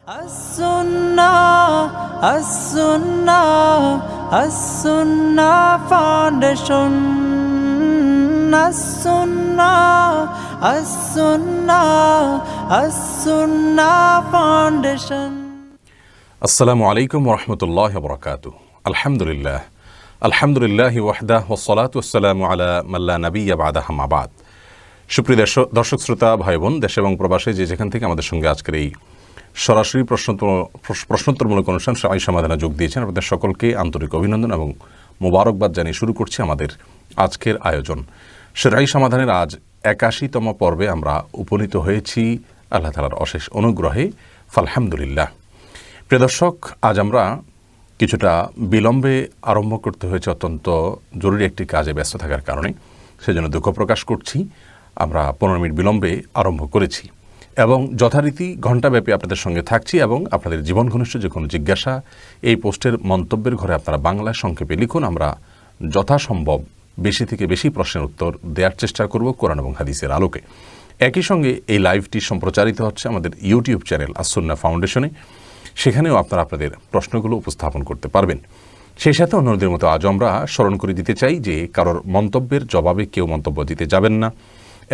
As-Sunnah Foundation. As-Sunnah Foundation. আসসালামু আলাইকুম ওয়া রাহমাতুল্লাহি ওয়া বারাকাতুহু। আলহামদুলিল্লাহি ওয়াহদাহু ওয়াসসালাতু ওয়াসসালামু আলা মান লা নাবিয়্যা বা'দাহু আম্মা বা'দ। সুপ্রিয় দর্শক শ্রোতা ভাই বোন, দেশ এবং প্রবাসে যে যেখান থেকে আমাদের সঙ্গে আজকের এই সরাসরি প্রশ্নোত্তরমূলক অনুষ্ঠান সেরাই সমাধানে যোগ দিয়েছেন, আপনাদের সকলকে আন্তরিক অভিনন্দন এবং মোবারকবাদ জানিয়ে শুরু করছি আমাদের আজকের আয়োজন। সেরাই সমাধানের আজ ৮১তম পর্বে আমরা উপনীত হয়েছি আল্লাহ তাআলার অশেষ অনুগ্রহে, আলহামদুলিল্লাহ। প্রিয় দর্শক, আজ আমরা কিছুটা বিলম্বে আরম্ভ করতে হয়েছে অত্যন্ত জরুরি একটি কাজে ব্যস্ত থাকার কারণে, সেজন্য দুঃখ প্রকাশ করছি। আমরা ১৫ মিনিট বিলম্বে আরম্ভ করেছি এবং যথারীতি ঘণ্টাব্যাপী আপনাদের সঙ্গে থাকছি এবং আপনাদের জীবন ঘনিষ্ঠ যে কোনো জিজ্ঞাসা এই পোস্টের মন্তব্যের ঘরে আপনারা বাংলায় সংক্ষেপে লিখুন। আমরা যথাসম্ভব বেশি থেকে বেশি প্রশ্নের উত্তর দেওয়ার চেষ্টা করব কোরআন এবং হাদিসের আলোকে। একই সঙ্গে এই লাইভটি সম্প্রচারিত হচ্ছে আমাদের ইউটিউব চ্যানেল আস-সুন্নাহ ফাউন্ডেশনে, সেখানেও আপনারা আপনাদের প্রশ্নগুলো উপস্থাপন করতে পারবেন। সেই সাথে অন্যদের মতো আজও আমরা স্মরণ করে দিতে চাই যে কারোর মন্তব্যের জবাবে কেউ মন্তব্য দিতে যাবেন না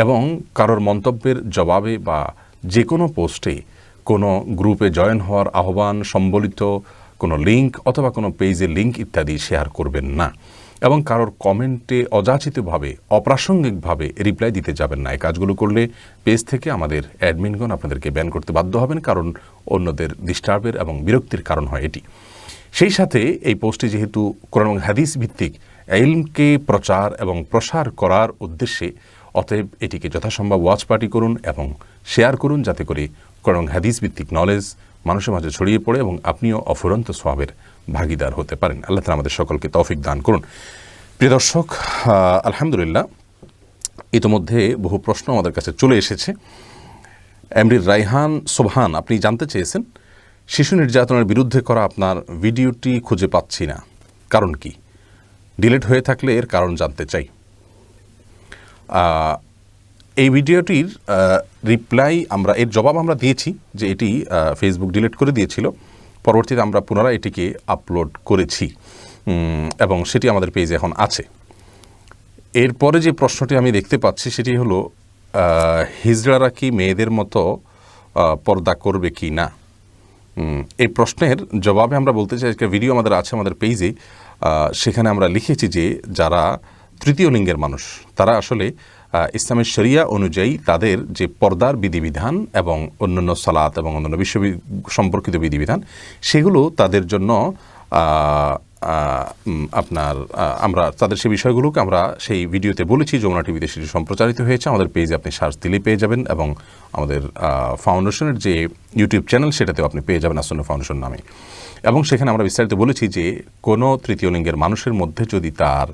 এবং কারোর মন্তব্যের জবাবে বা যে কোনো পোস্টে কোনো গ্রুপে জয়েন হওয়ার আহ্বান সম্বলিত কোনো লিঙ্ক অথবা কোনো পেজের লিঙ্ক ইত্যাদি শেয়ার করবেন না এবং কারোর কমেন্টে অযাচিতভাবে অপ্রাসঙ্গিকভাবে রিপ্লাই দিতে যাবেন না। এই কাজগুলো করলে পেজ থেকে আমাদের অ্যাডমিনগণ আপনাদেরকে ব্যান করতে বাধ্য হবেন, কারণ অন্যদের ডিস্টার্বের এবং বিরক্তির কারণ হয় এটি। সেই সাথে এই পোস্টে যেহেতু কোরআন এবং হাদিস ভিত্তিক ইলমকে প্রচার এবং প্রসার করার উদ্দেশ্যে, অতএব এটিকে যথাসম্ভব ওয়াচ পার্টি করুন এবং শেয়ার করুন, যাতে করে কোরআন এবং হাদিস ভিত্তিক নলেজ মানুষের মাঝে ছড়িয়ে পড়ে এবং আপনিও অফুরন্ত সওয়াবের ভাগিদার হতে পারেন। আল্লাহ তাআলা আমাদের সকলকে তৌফিক দান করুন। প্রিয় দর্শক, আলহামদুলিল্লাহ, ইতিমধ্যে বহু প্রশ্ন আমাদের কাছে চলে এসেছে। এমডি রায়হান সোবহান, আপনি জানতে চেয়েছেন শিশু নির্যাতনের বিরুদ্ধে করা আপনার ভিডিওটি খুঁজে পাচ্ছি না, কারণ কি? ডিলিট হয়ে থাকলে এর কারণ জানতে চাই। এই ভিডিওটির রিপ্লাই এর জবাব আমরা দিয়েছি যে এটি ফেসবুক ডিলিট করে দিয়েছিল, পরবর্তীতে আমরা পুনরায় এটিকে আপলোড করেছি এবং সেটি আমাদের পেজে এখন আছে। এরপরে যে প্রশ্নটি আমি দেখতে পাচ্ছি সেটি হলো, হিজড়ারা কি মেয়েদের মতো পর্দা করবে কি না? এই প্রশ্নের জবাবে আমরা বলতে চাই, একটা ভিডিও আমাদের আছে আমাদের পেজে, সেখানে আমরা লিখেছি যে যারা তৃতীয় লিঙ্গের মানুষ তারা আসলে ইসলামের শরিয়া অনুযায়ী তাদের যে পর্দার বিধিবিধান এবং অন্যান্য সালাত এবং অন্যান্য বিশ্ব সম্পর্কিত বিধিবিধান, সেগুলো তাদের জন্য আমরা তাদের সেই বিষয়গুলোকে আমরা সেই ভিডিওতে বলেছি। যমুনা টিভিতে সেটি সম্প্রচারিত হয়েছে, আমাদের পেজে আপনি সার্চ দিলেই পেয়ে যাবেন এবং আমাদের ফাউন্ডেশনের যে ইউটিউব চ্যানেল সেটাতেও আপনি পেয়ে যাবেন আস-সুন্নাহ ফাউন্ডেশন নামে। এবং সেখানে আমরা বিস্তারিত বলেছি যে কোনো তৃতীয় লিঙ্গের মানুষের মধ্যে যদি তার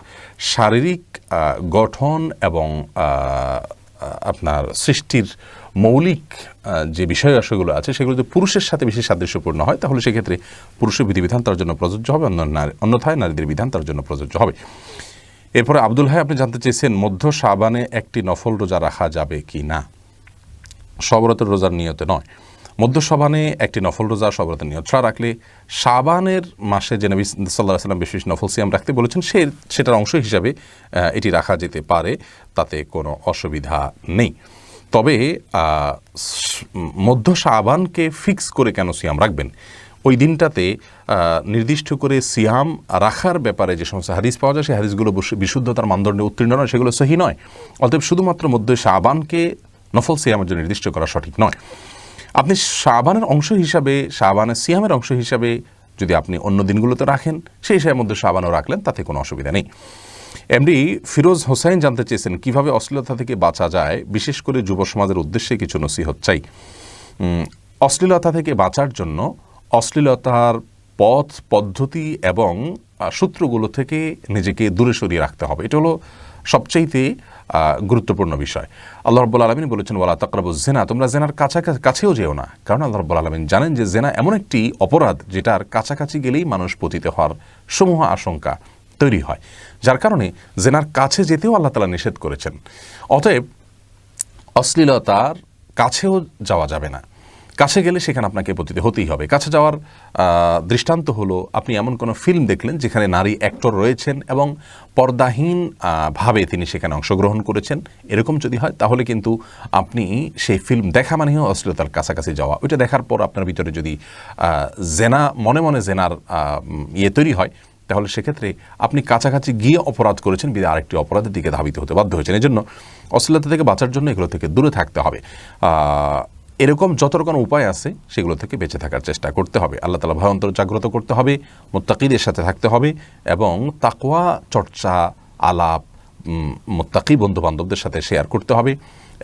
শারীরিক গঠন এবং আপনার সৃষ্টির মৌলিক যে বিষয় আসেগুলো আছে সেগুলো যদি পুরুষের সাথে বেশি সাদৃশ্যপূর্ণ হয়, তাহলে সেক্ষেত্রে পুরুষের বিধিবিধান তার জন্য প্রযোজ্য হবে, অন্যথায় নারীদের বিধান তার জন্য প্রযোজ্য হবে। এরপরে আব্দুল ভাই, আপনি জানতে চেয়েছেন মধ্য শাবানে একটি নফল রোজা রাখা যাবে কি না? সবরতের রোজার নিয়তে নয়, মধ্য শাবানে একটি নফল রোজা সবরতের নিয়ত ছাড়া রাখলে শাবানের মাসে যে নবী সাল্লাল্লাহু আলাইহি ওয়াসাল্লাম বিশেষ নফল সিয়াম রাখতে বলেছেন সেটার অংশ হিসাবে এটি রাখা যেতে পারে, তাতে কোনো অসুবিধা নেই। তবে মধ্য শাবানকে ফিক্স করে কেন সিয়াম রাখবেন? ওই দিনটাতে নির্দিষ্ট করে সিয়াম রাখার ব্যাপারে যে সমস্ত হাদিস পাওয়া যায় সেই হাদিসগুলো বিশুদ্ধতার মানদণ্ডে উত্তীর্ণ নয়, সেগুলো সহি নয়। অতএব শুধুমাত্র মধ্য শাবানকে নফল সিয়ামের জন্য নির্দিষ্ট করা সঠিক নয়। আপনি শাবানের অংশ হিসাবে, শাবানের সিয়ামের অংশ হিসাবে যদি আপনি অন্য দিনগুলোতে রাখেন, সেই হিসাবের মধ্যে শাবানও রাখলেন, তাতে কোনো অসুবিধা নেই। এমডি ফিরোজ হোসাইন জানতে চেয়েছেন কিভাবে অশ্লীলতা থেকে বাঁচা যায়, বিশেষ করে যুব সমাজের উদ্দেশ্যে কিছু নসিহত চাই। অশ্লীলতা থেকে বাঁচার জন্য অশ্লীলতার পথ পদ্ধতি এবং সূত্রগুলো থেকে নিজেকে দূরে সরিয়ে রাখতে হবে। এটা হলো সবচাইতে গুরুত্বপূর্ণ বিষয়। আল্লাহ রাব্বুল আলামিন বলেছেন, ওয়ালা তাকরাবুজ জিনা, তোমরা জেনার কাছেও যেও না, কারণ আল্লাহ রাব্বুল আলামিন জানেন যে জেনা এমন একটি অপরাধ যেটার কাছাকাছি গেলেই মানুষ পতিত হওয়ার সমূহ আশঙ্কা তৈরি হয়, যার কারণে জেনার কাছে যেতেও আল্লাহ তাআলা নিষেধ করেছেন। অতএব অশ্লীলতার কাছেও যাওয়া যাবে না। কাছে গেলে সেখানে আপনাকে পতিত হতেই হবে। কাছে যাওয়ার দৃষ্টান্ত হলো, আপনি এমন কোনো ফিল্ম দেখলেন যেখানে নারী অ্যাক্টর রয়েছেন এবং পর্দাহীন ভাবে তিনি সেখানে অংশগ্রহণ করেছেন, এরকম যদি হয় তাহলে কিন্তু আপনি সেই ফিল্ম দেখা মানেও অশ্লীলতার কাছাকাছি যাওয়া। ওইটা দেখার পর আপনার ভিতরে যদি জেনা মনে মনে জেনার তৈরি হয়, তাহলে সেক্ষেত্রে আপনি কাছাকাছি গিয়ে অপরাধ করেছেন, বিধে আরেকটি অপরাধের দিকে ধাবিত হতে বাধ্য হয়েছেন। এই জন্য অশ্লীলতা থেকে বাঁচার জন্য এগুলো থেকে দূরে থাকতে হবে। এরকম যত রকম উপায় আছে সেগুলো থেকে বেঁচে থাকার চেষ্টা করতে হবে। আল্লাহ তাআলা ভয় অন্তর জাগ্রত করতে হবে, মুত্তাকিদের সাথে থাকতে হবে এবং তাকওয়া চর্চা, আলাপ মুত্তাকি বন্ধুবান্ধবদের সাথে শেয়ার করতে হবে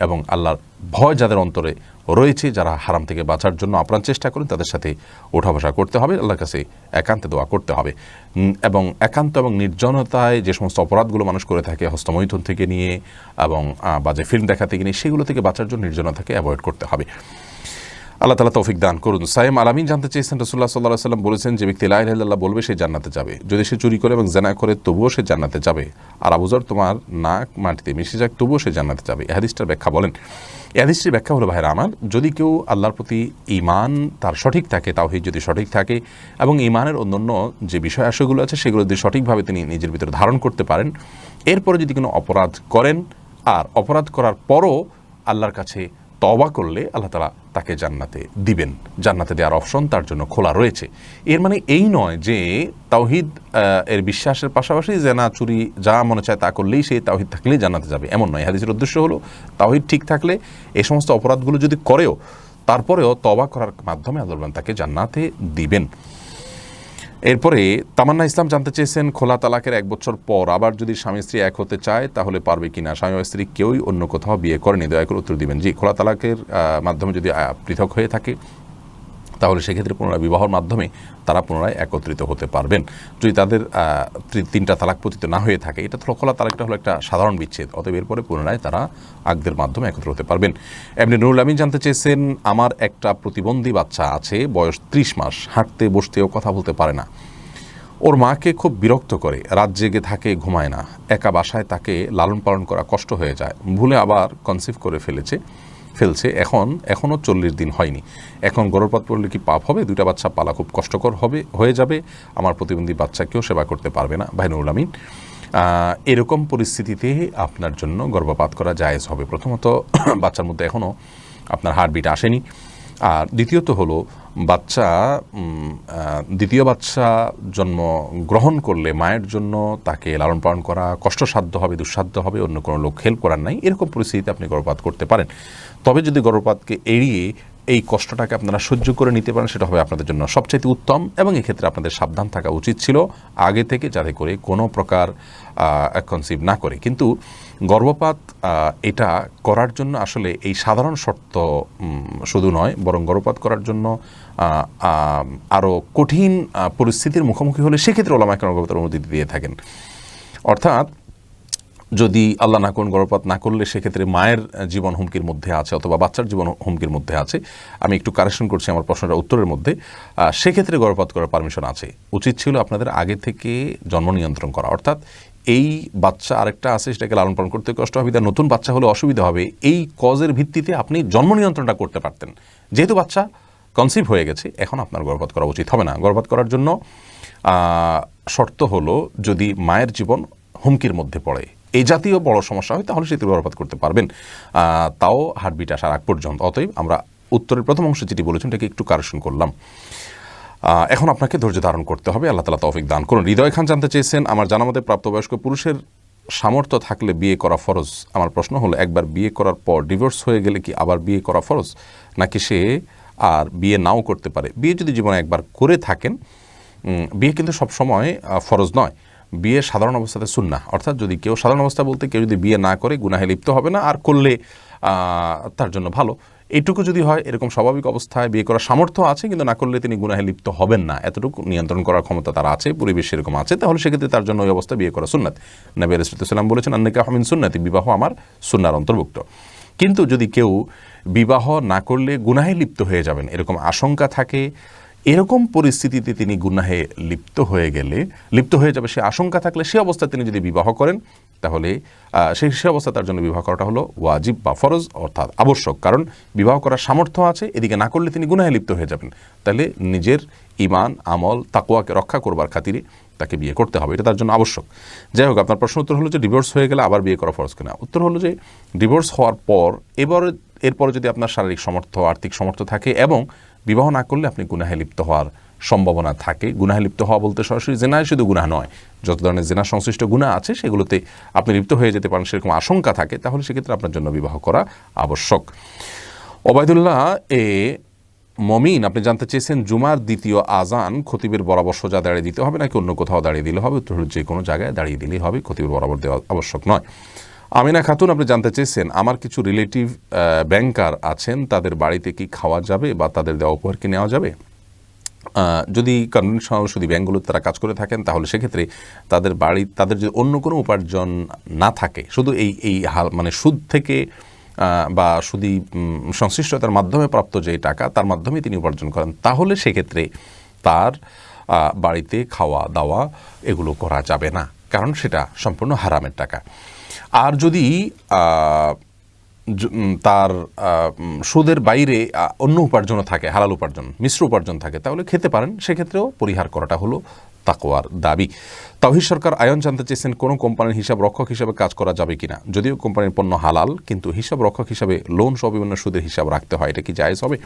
এবং আল্লাহর ভয় যাদের অন্তরে রয়েছে, যারা হারাম থেকে বাঁচার জন্য আপ্রাণ চেষ্টা করেন, তাদের সাথে ওঠা বসা করতে হবে, আল্লাহর কাছে একান্তে দোয়া করতে হবে। এবং একান্ত এবং নির্জনতায় যে সমস্ত অপরাধগুলো মানুষ করে থাকে, হস্তমৈথুন থেকে নিয়ে এবং বাজে ফিল্ম দেখা থেকে নিয়ে, সেগুলো থেকে বাঁচার জন্য নির্জনতাকে অ্যাভয়েড করতে হবে। আল্লাহ তাআলা তৌফিক দান করুন। সাইম আলামিন জানতে চেয়েছেন, রাসূলুল্লাহ সাল্লাল্লাহু আলাইহি ওয়াসাল্লাম বলেছেন, যে ব্যক্তি লা ইলাহা ইল্লাল্লাহ বলবে সে জান্নাতে যাবে, যদি সে চুরি করে এবং জিনা করে তবুও সে জান্নাতে যাবে। আর আবু যর, তোমার নাক মাটিতে মিশে যাক তবুও সে জান্নাতে যাবে। এই হাদিসটার ব্যাখ্যা বলেন। এই হাদিসটির ব্যাখ্যা হলো, ভাইরা আমার, যদি কেউ আল্লাহর প্রতি ঈমান তার সঠিক থাকে, তাওহীদ যদি সঠিক থাকে এবং ঈমানের অন্যান্য যে বিষয় আশয়গুলো আছে সেগুলো যদি সঠিকভাবে তিনি নিজের ভিতরে ধারণ করতে পারেন, এরপরে যদি কোনো অপরাধ করেন আর অপরাধ করার পরও আল্লাহর কাছে তওবা করলে আল্লাহ তাআলা তাকে জান্নাতে দিবেন। জান্নাতে দেওয়ার অপশন তার জন্য খোলা রয়েছে। এর মানে এই নয় যে তাওহীদ এর বিশ্বাসের পাশাপাশি জেনা, চুরি যা মনে চায় তা করলেই সেই তাওহীদ থাকলেই জান্নাতে যাবে, এমন নয়। হাদিসের উদ্দেশ্য হলো তাওহীদ ঠিক থাকলে এই সমস্ত অপরাধগুলো যদি করেও তারপরেও তওবা করার মাধ্যমে আল্লাহ তাকে জান্নাতে দিবেন। এরপরে তামান্না ইসলাম জানতে চেয়েছেন, খোলা তালাকের 1 বছর পর আবার যদি স্বামী স্ত্রী এক হতে চায় তাহলে পারবে কিনা? স্বামী ও স্ত্রী কেউই অন্য কোথাও বিয়ে করেনি, দয়া করে উত্তর দিবেন। জি, খোলা তালাকের মাধ্যমে যদি পৃথক হয়ে থাকে তাহলে সেক্ষেত্রে পুনরায় বিবাহের মাধ্যমে তারা পুনরায় একত্রিত হতে পারবেন, যদি তাদের 3টা তালাক পতিত না হয়ে থাকে। এটা তো খোলা তালাকটা হলো একটা সাধারণ বিচ্ছেদ, অতএব এরপরে পুনরায় তারা আকদের মাধ্যমে একত্র হতে পারবেন। এমনি নুরুল আমিন জানতে চেয়েছেন, আমার একটা প্রতিবন্ধী বাচ্চা আছে, বয়স 30 মাস, হাঁটতে বসতেও কথা বলতে পারে না। ওর মাকে খুব বিরক্ত করে, রাত জেগে থাকে, ঘুমায় না, একা বাসায় তাকে লালন পালন করা কষ্ট হয়ে যায়, ভুলে আবার কনসিভ করে ফেলছে, এখনও 40 দিন হয়নি। এখন গর্ভপাত পড়লে কি পাপ হবে? 2টা বাচ্চা পালা খুব কষ্টকর হয়ে যাবে, আমার প্রতিবন্ধী বাচ্চাকেও সেবা করতে পারবে না। ভাই নুরুল আমিন, এরকম পরিস্থিতিতে আপনার জন্য গর্ভপাত করা জায়েজ হবে। প্রথমত বাচ্চার মধ্যে এখনও আপনার হার্টবিট আসেনি, আর দ্বিতীয়ত হলো দ্বিতীয় বাচ্চা জন্ম গ্রহণ করলে মায়ের জন্য তাকে লালন পালন করা কষ্টসাধ্য হবে, দুঃসাধ্য হবে, অন্য কোনো লোক হেল্প করার নাই, এরকম পরিস্থিতিতে আপনি গর্ভপাত করতে পারেন। তবে যদি গর্ভপাতকে এড়িয়ে এই কষ্টটাকে আপনারা সহ্য করে নিতে পারেন, সেটা হবে আপনাদের জন্য সবচাইতে উত্তম। এবং এক্ষেত্রে আপনাদের সাবধান থাকা উচিত ছিল আগে থেকে, যাতে করে কোনো প্রকার কনসিভ না করে। কিন্তু গর্ভপাত এটা করার জন্য আসলে এই সাধারণ শর্ত শুধু নয়, বরং গর্ভপাত করার জন্য আরও কঠিন পরিস্থিতির মুখোমুখি হলে সেক্ষেত্রে ওলামায়ে কেরাম গর্ভপাতের অনুমতি দিয়ে থাকেন। অর্থাৎ যদি আল্লাহ না করুন গর্ভপাত না করলে সেক্ষেত্রে মায়ের জীবন হুমকির মধ্যে আছে অথবা বাচ্চার জীবন হুমকির মধ্যে আছে, আমি একটু কারেকশন করছি আমার প্রশ্নটা উত্তরের মধ্যে, সেক্ষেত্রে গর্ভপাত করার পারমিশন আছে। উচিত ছিল আপনাদের আগে থেকে জন্ম নিয়ন্ত্রণ করা, অর্থাৎ এই বাচ্চা আরেকটা আছে সেটাকে লালন পালন করতে কষ্ট হবে, তার নতুন বাচ্চা হলে অসুবিধা হবে, এই কজের ভিত্তিতে আপনি জন্ম নিয়ন্ত্রণটা করতে পারতেন। যেহেতু বাচ্চা কনসিভ হয়ে গেছে, এখন আপনার গর্ভপাত করা উচিত হবে না। গর্ভপাত করার জন্য শর্ত হলো যদি মায়ের জীবন হুমকির মধ্যে পড়ে, এই জাতীয় বড় সমস্যা হয়, তাহলে সেটি গর্ভপাত করতে পারবেন, তাও হার্টবিট আসার আগ পর্যন্ত। অতএব আমরা উত্তরের প্রথম অংশ যেটি বলেছেন এটাকে একটু কারেকশন করলাম। এখন আপনাকে ধৈর্য ধারণ করতে হবে। আল্লাহ তাআলা তৌফিক দান করুন। হৃদয় খান জানতে চেয়েছেন, আমার জানামতে প্রাপ্তবয়স্ক পুরুষের সামর্থ্য থাকলে বিয়ে করা ফরজ। আমার প্রশ্ন হলো, একবার বিয়ে করার পর ডিভোর্স হয়ে গেলে কি আবার বিয়ে করা ফরজ, নাকি সে আর বিয়ে নাও করতে পারে? বিয়ে যদি জীবনে একবার করে থাকেন, বিয়ে কিন্তু সবসময় ফরজ নয়, বিয়ে সাধারণ অবস্থাতে সুন্নাহ। অর্থাৎ যদি কেউ সাধারণ অবস্থা বলতে কেউ যদি বিয়ে না করে গুনাহে লিপ্ত হবে না, আর করলে তার জন্য ভালো। এইটুকু যদি হয়, এরকম স্বাভাবিক অবস্থায় বিয়ে করার সামর্থ্য আছে কিন্তু না করলে তিনি গুনাহে লিপ্ত হবেন না, এতটুকু নিয়ন্ত্রণ করার ক্ষমতা তার আছে, পরিবেশ সেরকম আছে, তাহলে সেক্ষেত্রে তার জন্য ওই অবস্থা বিয়ে করা সুন্নাত। নবী আলাইহিস সালাম বলেছেন, আন-নিকাহু মিন সুন্নতি, বিবাহ আমার সুন্নাহর অন্তর্ভুক্ত। কিন্তু যদি কেউ বিবাহ না করলে গুনাহে লিপ্ত হয়ে যাবেন এরকম আশঙ্কা থাকে, এরকম পরিস্থিতিতে তিনি গুনাহে লিপ্ত হয়ে যাবে সে আশঙ্কা থাকলে, সে অবস্থায় তিনি যদি বিবাহ করেন, তাহলে সেই অবস্থায় তার জন্য বিবাহ করাটা হলো ওয়াজিব বা ফরজ, অর্থাৎ আবশ্যক। কারণ বিবাহ করার সামর্থ্য আছে, এদিকে না করলে তিনি গুনাহে লিপ্ত হয়ে যাবেন। তাহলে নিজের ঈমান, আমল, তাকওয়াকে রক্ষা করবার খাতিরে তাকে বিয়ে করতে হবে, এটা তার জন্য আবশ্যক। যাই হোক, আপনার প্রশ্ন উত্তর হলো যে ডিভোর্স হয়ে গেলে আবার বিয়ে করা ফরজ কিনা। উত্তর হলো যে ডিভোর্স হওয়ার পর এরপরে যদি আপনার শারীরিক সামর্থ্য, আর্থিক সামর্থ্য থাকে এবং বিবাহ না করলে আপনি গুনাহে লিপ্ত হওয়ার সম্ভাবনা থাকে। গুনাহে লিপ্ত হওয়া বলতে সরাসরি জেনায় শুধু গুনাহ নয়, যত ধরনের জেনা সংশ্লিষ্ট গুনাহ আছে সেগুলোতে আপনি লিপ্ত হয়ে যেতে পারেন, সেরকম আশঙ্কা থাকে, তাহলে সেক্ষেত্রে আপনার জন্য বিবাহ করা আবশ্যক। ওবায়দুল্লাহ মমিন, আপনি জানতে চেয়েছেন জুমার দ্বিতীয় আজান খতিবের বরাবর সোজা দাঁড়িয়ে দিতে হবে নাকি অন্য কোথাও দাঁড়িয়ে দিলে হবে? উত্তর হলো যে কোনো জায়গায় দাঁড়িয়ে দিলেই হবে, খতিবের বরাবর দেওয়া আবশ্যক নয়। আমিনা খাতুন, আপনি জানতে চেয়েছেন আমার কিছু রিলেটিভ ব্যাংকার আছেন, তাদের বাড়িতে কি খাওয়া যাবে বা তাদের দেওয়া উপহার কি নেওয়া যাবে? যদি কনভেনশনাল সুদী ব্যাংকগুলোতে তারা কাজ করে থাকেন, তাহলে সেক্ষেত্রে তাদের যদি অন্য কোনো উপার্জন না থাকে, শুধু এই মানে সুদ থেকে বা সুদী সংশ্লিষ্টতার মাধ্যমে প্রাপ্ত যে টাকা, তার মাধ্যমে তিনি উপার্জন করেন, তাহলে সেক্ষেত্রে তার বাড়িতে খাওয়া দাওয়া এগুলো করা যাবে না, কারণ সেটা সম্পূর্ণ হারামের টাকা। আর যদি তার সুদের বাইরে অন্য উপার্জনও থাকে, হালাল উপার্জন, মিশ্র উপার্জন থাকে, তাহলে খেতে পারেন, সেক্ষেত্রেও পরিহার করাটা হলো তাকওয়ার দাবি। তাওহীদ সরকার আয়ন জানতে চেয়েছেন কোনো কোম্পানির হিসাব রক্ষক হিসাবে কাজ করা যাবে কিনা? যদিও কোম্পানির পণ্য হালাল, কিন্তু হিসাব রক্ষক হিসাবে লোন সহ বিভিন্ন সুদের হিসাব রাখতে হয়, এটা কি জায়েজ হবে?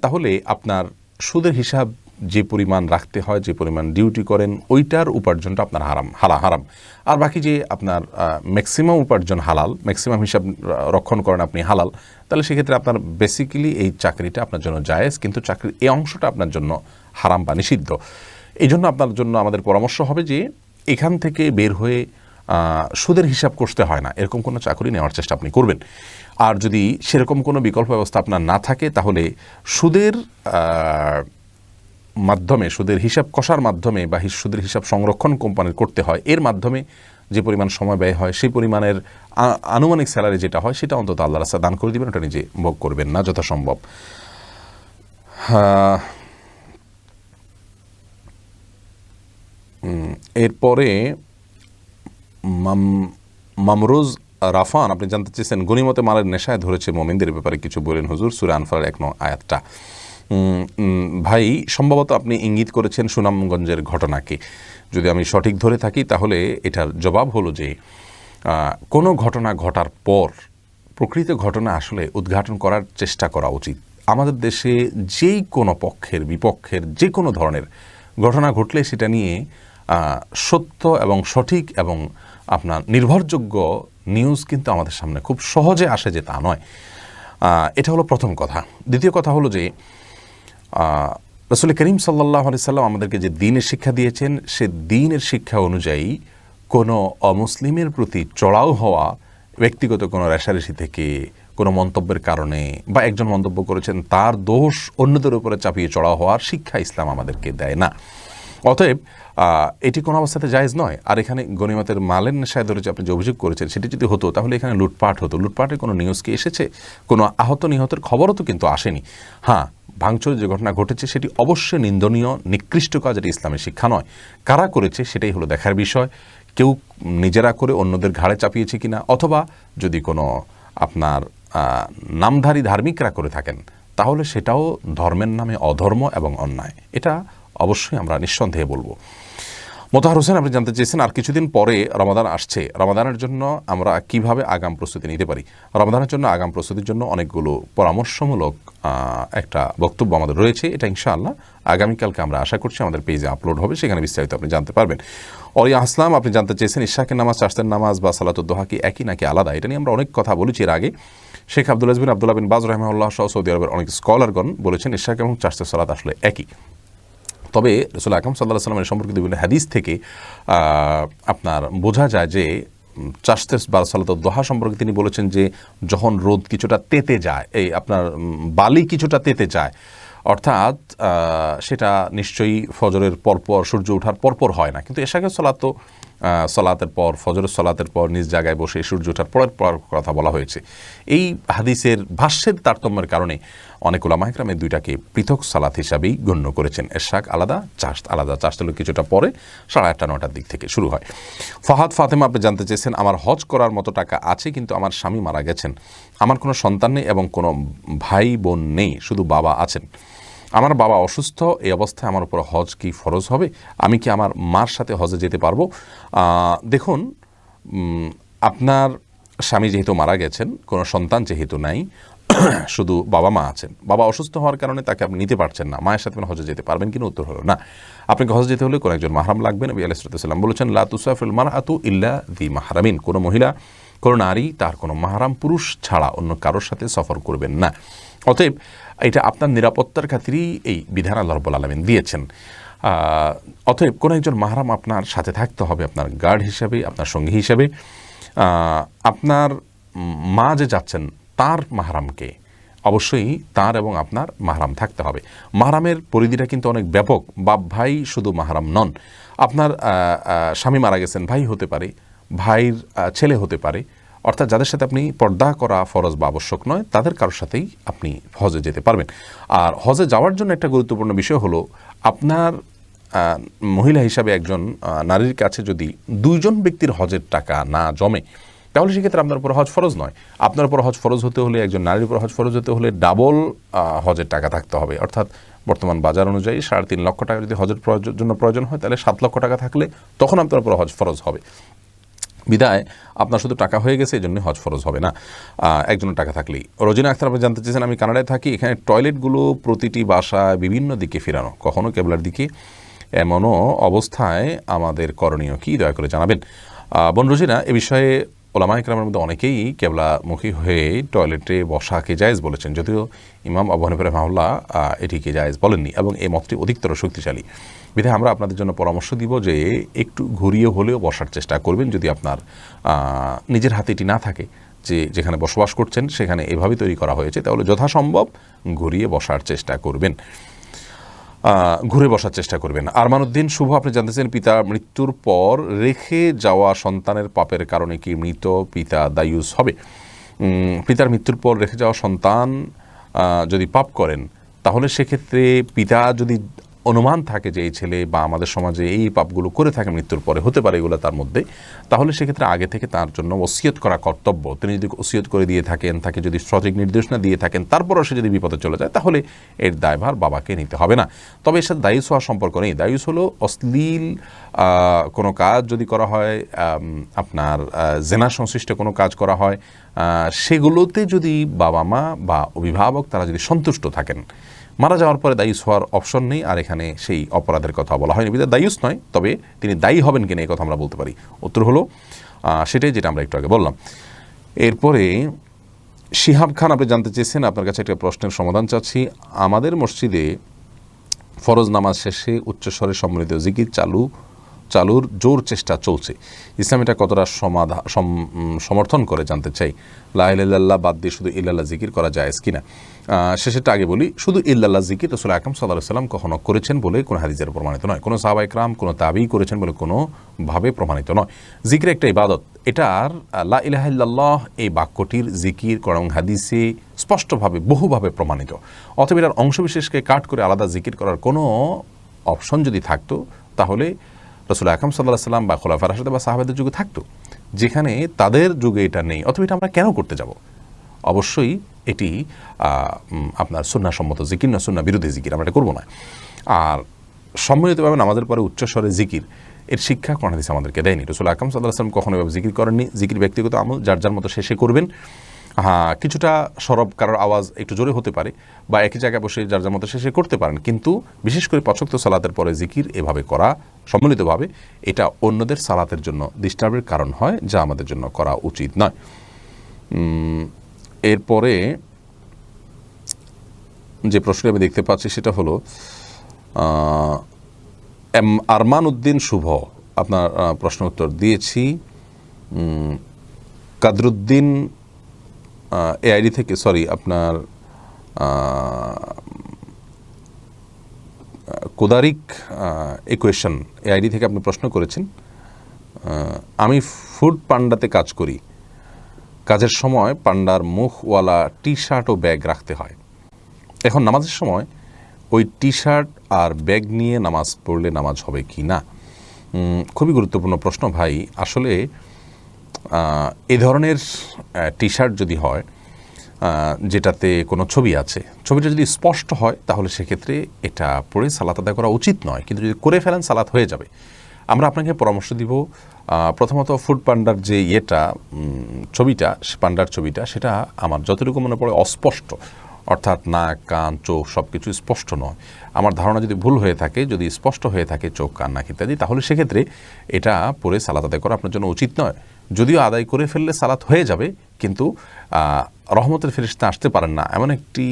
তাহলে আপনার সুদের হিসাব যে পরিমাণ রাখতে হয়, যে পরিমাণ ডিউটি করেন, ওইটার উপার্জনটা আপনার হারাম। আর বাকি যে আপনার ম্যাক্সিমাম উপার্জন হালাল, ম্যাক্সিমাম হিসাব রক্ষণ করেন আপনি হালাল, তাহলে সেক্ষেত্রে আপনার বেসিক্যালি এই চাকরিটা আপনার জন্য জায়েজ, কিন্তু চাকরির এই অংশটা আপনার জন্য হারাম বা নিষিদ্ধ। এই জন্য আপনার জন্য আমাদের পরামর্শ হবে যে এখান থেকে বের হয়ে সুদের হিসাব করতে হয় না, এরকম কোনো চাকরি নেওয়ার চেষ্টা আপনি করবেন। আর যদি সেরকম কোনো বিকল্প ব্যবস্থা আপনার না থাকে, তাহলে সুদের মাধ্যমে, সুদের হিসাব কষার মাধ্যমে বা সুদের হিসাব সংরক্ষণ কোম্পানির করতে হয়, এর মাধ্যমে যে পরিমাণ সময় ব্যয় হয়, সেই পরিমাণের আনুমানিক স্যালারি যেটা হয়, সেটা অন্তত আল্লাহর রাস্তায় দান করে দিবেন, ওটা নিজে ভোগ করবেন না যথাসম্ভব। এরপরে মামরুজ রাফান, আপনি জানতে চেয়েছেন গনিমতে মালের নেশায় ধরেছে মোমিনদের ব্যাপারে কিছু বলেন হুজুর, সূরা আনফালের 1 নং আয়াতটা। ভাই, সম্ভবত আপনি ইঙ্গিত করেছেন সুনামগঞ্জের ঘটনাকে। যদি আমি সঠিক ধরে থাকি, তাহলে এটার জবাব হলো যে কোনো ঘটনা ঘটার পর প্রকৃত ঘটনা আসলে উদ্ঘাটন করার চেষ্টা করা উচিত। আমাদের দেশে যেই কোনো পক্ষের বিপক্ষের যে কোনো ধরনের ঘটনা ঘটলে সেটা নিয়ে সত্য এবং সঠিক এবং আপনার নির্ভরযোগ্য নিউজ কিন্তু আমাদের সামনে খুব সহজে আসে যে তা নয়। এটা হলো প্রথম কথা। দ্বিতীয় কথা হলো যে রাসূল করিম সাল্লাল্লাহু আলাইহি সাল্লাম আমাদেরকে যে দ্বীনের শিক্ষা দিয়েছেন, সে দ্বীনের শিক্ষা অনুযায়ী কোনো অমুসলিমের প্রতি চড়াও হওয়া, ব্যক্তিগত কোনো রেষারেষি থেকে, কোনো মন্তব্যের কারণে, বা একজন মন্তব্য করেছেন তার দোষ অন্যদের উপরে চাপিয়ে চড়াও হওয়ার শিক্ষা ইসলাম আমাদেরকে দেয় না। অতএব এটি কোনো অবস্থাতে জায়েজ নয়। আর এখানে গনিমতের মালের নেশায় ধরেছে আপনি যে অভিযোগ করেছেন, সেটি যদি হতো তাহলে এখানে লুটপাট হতো। লুটপাটের কোনো নিউজ কি এসেছে? কোনো আহত নিহতের খবরও তো কিন্তু আসেনি। হ্যাঁ, ভাঙচুরের যে ঘটনা ঘটেছে সেটি অবশ্যই নিন্দনীয়, নিকৃষ্ট কাজ, এটি ইসলামের শিক্ষা নয়। কারা করেছে সেটাই হলো দেখার বিষয়। কেউ নিজেরা করে অন্যদের ঘাড়ে চাপিয়েছে কিনা, অথবা যদি কোনো আপনার নামধারী ধার্মিকরা করে থাকেন, তাহলে সেটাও ধর্মের নামে অধর্ম এবং অন্যায়। এটা অবশ্যই আমরা নিঃসন্দেহে বলবো। মোতাহার হোসেন, আপনি জানতে চেয়েছেন আর কিছুদিন পরে রমাদান আসছে, রমাদানের জন্য আমরা কিভাবে আগাম প্রস্তুতি নিতে পারি? রমাদানের জন্য আগাম প্রস্তুতির জন্য অনেকগুলো পরামর্শমূলক একটা বক্তব্য আমাদের রয়েছে। এটা ইনশাআল্লাহ আগামীকালকে আমরা আশা করছি আমাদের পেজে আপলোড হবে, সেখানে বিস্তারিত আপনি জানতে পারবেন। অরিয়া আসলাম, আপনি জানতে চেয়েছেন ইশাকের নামাজ, চাষতের নামাজ বা সালাতুদ দোহা কি একই নাকি আলাদা? এটা নিয়ে আমরা অনেক কথা বলেছি এর আগে। শেখ আব্দুল্লাহ বিন বাজ রাহিমাহুল্লাহ সহ সৌদি আরবের অনেক স্কলারগণ বলেছেন ইশাক এবং চাষতের সালাত আসলে একই। তবে রাসূল আকরাম সাল্লাল্লাহু আলাইহি ওয়াসাল্লামের সম্পর্কিত বিভিন্ন হাদিস থেকে আপনার বোঝা যায় যে চাষতের বা সালাতুদ দোহা সম্পর্কে তিনি বলেছেন যে যখন রোদ কিছুটা তেতে যায়, এই আপনার বালি কিছুটা তেতে যায়, অর্থাৎ সেটা নিশ্চয়ই ফজরের পরপর, সূর্য ওঠার পরপর হয় না। কিন্তু এশাকের সালাত তো সলাতের পর, ফজরের সলাতের পর নিজ জায়গায় বসে সূর্য ওঠার পরের পর কথা বলা হয়েছে। এই হাদিসের ভাষ্যের তারতম্যের কারণে অনেক উলামা ইকরাম এই দুইটাকে পৃথক সালাত হিসাবেই গণ্য করেছেন। এরশাক আলাদা, চাশত আলাদা। চাশত হলো কিছুটা পরে 8:30 9টার দিক থেকে শুরু হয়। ফাহাদ ফাতেমা আপনি জানতে চেয়েছেন, আমার হজ করার মতো টাকা আছে কিন্তু আমার স্বামী মারা গেছেন, আমার কোনো সন্তান নেই এবং কোনো ভাই বোন নেই, শুধু বাবা আছেন। আমার বাবা অসুস্থ, এই অবস্থায় আমার উপর হজ কি ফরজ হবে? আমি কি আমার মার সাথে হজে যেতে পারবো? দেখুন, আপনার স্বামী যেহেতু মারা গেছেন, কোনো সন্তান যেহেতু নাই, শুধু বাবা মা আছেন, বাবা অসুস্থ হওয়ার কারণে তাকে আপনি নিতে পারছেন না, মায়ের সাথে আপনি হজে যেতে পারবেন কিনা? উত্তর হলো না। আপনাকে হজে যেতে হলে কোনো একজন মাহরাম লাগবে। নবী আলাইহিস সালাম বলেছেন, লা তুসাফিরুল মারআতু ইল্লা যি মাহরামিন, কোনো মহিলা, কোনো নারী তার কোনো মাহরাম পুরুষ ছাড়া অন্য কারোর সাথে সফর করবেন না। অতএব এটা আপনার নিরাপত্তার খাতিরেই এই বিধান আল্লাহ রাব্বুল আলামিন দিয়েছেন। অতএব কোনো একজন মাহরাম আপনার সাথে থাকতে হবে, আপনার গার্ড হিসাবে, আপনার সঙ্গী হিসাবে। আপনার মা যে যাচ্ছেন তার মাহরামকে অবশ্যই তার এবং আপনার মাহরাম থাকতে হবে। মাহরামের পরিধিটা কিন্তু অনেক ব্যাপক। বাপ ভাই শুধু মাহরাম নন। আপনার স্বামী মারা গেছেন, ভাই হতে পারে, ভাইয়ের ছেলে হতে পারে, অর্থাৎ যাদের সাথে আপনি পর্দা করা ফরজ বা আবশ্যক নয় তাদের কারোর সাথেই আপনি হজে যেতে পারবেন। আর হজে যাওয়ার জন্য একটা গুরুত্বপূর্ণ বিষয় হলো, আপনার মহিলা হিসাবে একজন নারীর কাছে যদি 2 জন ব্যক্তির হজের টাকা না জমে, তাহলে সেক্ষেত্রে আপনার উপর হজ ফরজ নয়। আপনার উপর হজ ফরজ হতে হলে, একজন নারীর উপর হজ ফরজ হতে হলে ডাবল হজের টাকা থাকতে হবে। অর্থাৎ বর্তমান বাজার অনুযায়ী 3.5 লক্ষ টাকা যদি হজের জন্য প্রয়োজন হয়, তাহলে 7 লক্ষ টাকা থাকলে তখন আপনার উপর হজ ফরজ হবে। বিদায় আপনার শুধু টাকা হয়ে গেছে, এই জন্য হজ ফরজ হবে না একজনের টাকা থাকলেই। রোজিনা আক্তার আপনি জানতে চেয়েছেন, আমি কানাডায় থাকি, এখানে টয়লেটগুলো প্রতিটি বাসায় বিভিন্ন দিকে ফেরানো, কখনো কেবলার দিকে, এমনও অবস্থায় আমাদের করণীয় কি, দয়া করে জানাবেন। বোন রোজিনা, এ বিষয়ে ওলামা ইকরামের মধ্যে অনেকেই কেবলামুখী হয়ে টয়লেটে বসাকে জায়েজ বলেছেন, যদিও ইমাম আবু হানিফা রাহিমাহুল্লাহ এটিকে জায়েজ বলেননি এবং এই মতটি অধিকতর শক্তিশালী। বিধায় আমরা আপনাদের জন্য পরামর্শ দিব যে একটু ঘুরিয়ে হলেও বসার চেষ্টা করবেন। যদি আপনার নিজের হাতে এটি না থাকে, যে যেখানে বসবাস করছেন সেখানে এভাবে তৈরি করা হয়েছে, তাহলে যথাসম্ভব ঘুরিয়ে বসার চেষ্টা করবেন, ঘুরে বসার চেষ্টা করবেন। আরমান উদ্দিন শুভ আপনি জানতেছেন, পিতা মৃত্যুর পর রেখে যাওয়া সন্তানের পাপের কারণে কি মৃত পিতা দায়ুস হবে? পিতার মৃত্যুর পর রেখে যাওয়া সন্তান যদি পাপ করেন, তাহলে সেক্ষেত্রে পিতা যদি অনুমান থাকে যে এই ছেলে বা আমাদের সমাজে এই পাপগুলো করে থাকে মৃত্যুর পরে, হতে পারে এগুলো তার মধ্যে, তাহলে সেক্ষেত্রে আগে থেকে তার জন্য ওসিয়ত করা কর্তব্য। তিনি যদি ওসিয়ত করে দিয়ে থাকেন, তাকে যদি সঠিক নির্দেশনা দিয়ে থাকেন, তারপরও সে যদি বিপদে চলে যায়, তাহলে এর দায়ভার বাবাকে নিতে হবে না। তবে এর সাথে দায়ুস হওয়ার সম্পর্ক নেই। দায়ুস হলো অশ্লীল কোনো কাজ যদি করা হয়, আপনার জেনা সংশ্লিষ্ট কোনো কাজ করা হয়, সেগুলোতে যদি বাবা মা বা অভিভাবক তারা যদি সন্তুষ্ট থাকেন, মারা যাওয়ার পরে দায়ুস হওয়ার অপশন নেই। আর এখানে সেই অপরাধের কথা বলা হয়নি, বিধায় দায়ুস নয়, তবে তিনি দায়ী হবেন কিনা এই কথা আমরা বলতে পারি। উত্তর হলো সেটাই, যেটা আমরা একটু আগে বললাম। এরপরে শিহাব খান আপনি জানতে চেয়েছেন, আপনার কাছে একটা প্রশ্নের সমাধান চাচ্ছি। আমাদের মসজিদে ফরজ নামাজ শেষে উচ্চস্বরে সম্মিলিত জিকির চালুর জোর চেষ্টা চলছে, ইসলাম এটা কতটা সমর্থন করে জানতে চাই। লা ইলাহা ইল্লাল্লাহ বাদ দিয়ে শুধু ইল্লাল্লাহ জিকির করা জায়েজ কিনা? শেষেরটা আগে বলি, শুধু ইল্লাল্লাহ জিকির রাসূল আকরাম সাল্লাল্লাহু আলাইহি ওয়াসাল্লাম কখনো করেছেন বলে কোনো হাদিসের প্রমাণিত নয়, কোনো সাহাবা ইকরাম, কোনো তাবী করেছেন বলে কোনোভাবে প্রমাণিত নয়। জিকির একটা ইবাদত, এটার লা ইলাহা ইল্লাল্লাহ এই বাক্যটির জিকির কোরআন হাদিসে স্পষ্টভাবে বহুভাবে প্রমাণিত। অতএব এটার অংশবিশেষকে কাট করে আলাদা জিকির করার কোনো অপশন যদি থাকতো, তাহলে রাসূল আকরাম সাল্লাল্লাহু আলাইহি ওয়াসাল্লাম বা খুলাফায়ে রাশিদিন বা সাহাবাদের যুগে থাকতো। যেখানে তাদের যুগে এটা নেই, অথবা এটা আমরা কেন করতে যাব? অবশ্যই এটি আপনার সুন্নাহসম্মত জিকির না, সুন্নাহ বিরোধী জিকির, আমরা এটা করবো না। আর সম্মিলিতভাবে নামাজের পরে উচ্চস্বরে জিকির, এর শিক্ষা কোরআন হাদিস আমাদেরকে দেয়নি। রাসূল আকরাম সাল্লাল্লাহু আলাইহি ওয়াসাল্লাম কখনো এভাবে জিকির করেননি। জিকির ব্যক্তিগত আমল, যার যার মতো শেষে করবেন। হ্যাঁ, কিছুটা সরব কারোর আওয়াজ একটু জোরে হতে পারে, বা একই জায়গায় বসে যার যার মতো শেষে করতে পারেন, কিন্তু বিশেষ করে ৫ ওয়াক্ত সালাতের পরে জিকির এভাবে করা সম্মিলিতভাবে, এটা অন্যদের সালাতের জন্য ডিস্টার্বের কারণ হয়, যা আমাদের জন্য করা উচিত নয়। এরপরে যে প্রশ্নটি আমি দেখতে পাচ্ছি সেটা হলো আরমান উদ্দিন শুভ, আপনার প্রশ্ন উত্তর দিয়েছি। কাদরুদ্দিন এআইডি থেকে, সরি আপনার কোদারিক ইকুয়েশন এআইডি থেকে আপনি প্রশ্ন করেছেন, আমি ফুড পান্ডাতে কাজ করি, কাজের সময় পান্ডার মুখওয়ালা টি শার্ট ও ব্যাগ রাখতে হয়। এখন নামাজের সময় ওই টি শার্ট আর ব্যাগ নিয়ে নামাজ পড়লে নামাজ হবে কি না? খুবই গুরুত্বপূর্ণ প্রশ্ন ভাই। আসলে এই ধরনের টি শার্ট যদি হয় যেটাতে কোনো ছবি আছে, ছবিটা যদি স্পষ্ট হয় তাহলে সেক্ষেত্রে এটা পরে সালাত আদায় করা উচিত নয়, কিন্তু যদি করে ফেলেন সালাত হয়ে যাবে। আমরা আপনাকে পরামর্শ দিব, প্রথমত ফুড পান্ডার যে ছবিটা, পান্ডার ছবিটা, সেটা আমার যতটুকু মনে পড়ে অস্পষ্ট, অর্থাৎ নাক কান চোখ সব কিছু স্পষ্ট নয়। আমার ধারণা যদি ভুল হয়ে থাকে, যদি স্পষ্ট হয়ে থাকে চোখ কান নাক ইত্যাদি, তাহলে সেক্ষেত্রে এটা পরে সালাত আদায় করা আপনার জন্য উচিত নয়। যদিও আদায় করে ফেললে সালাত হয়ে যাবে, কিন্তু রহমতের ফেরেশতা আসতে পারেন না এমন একটি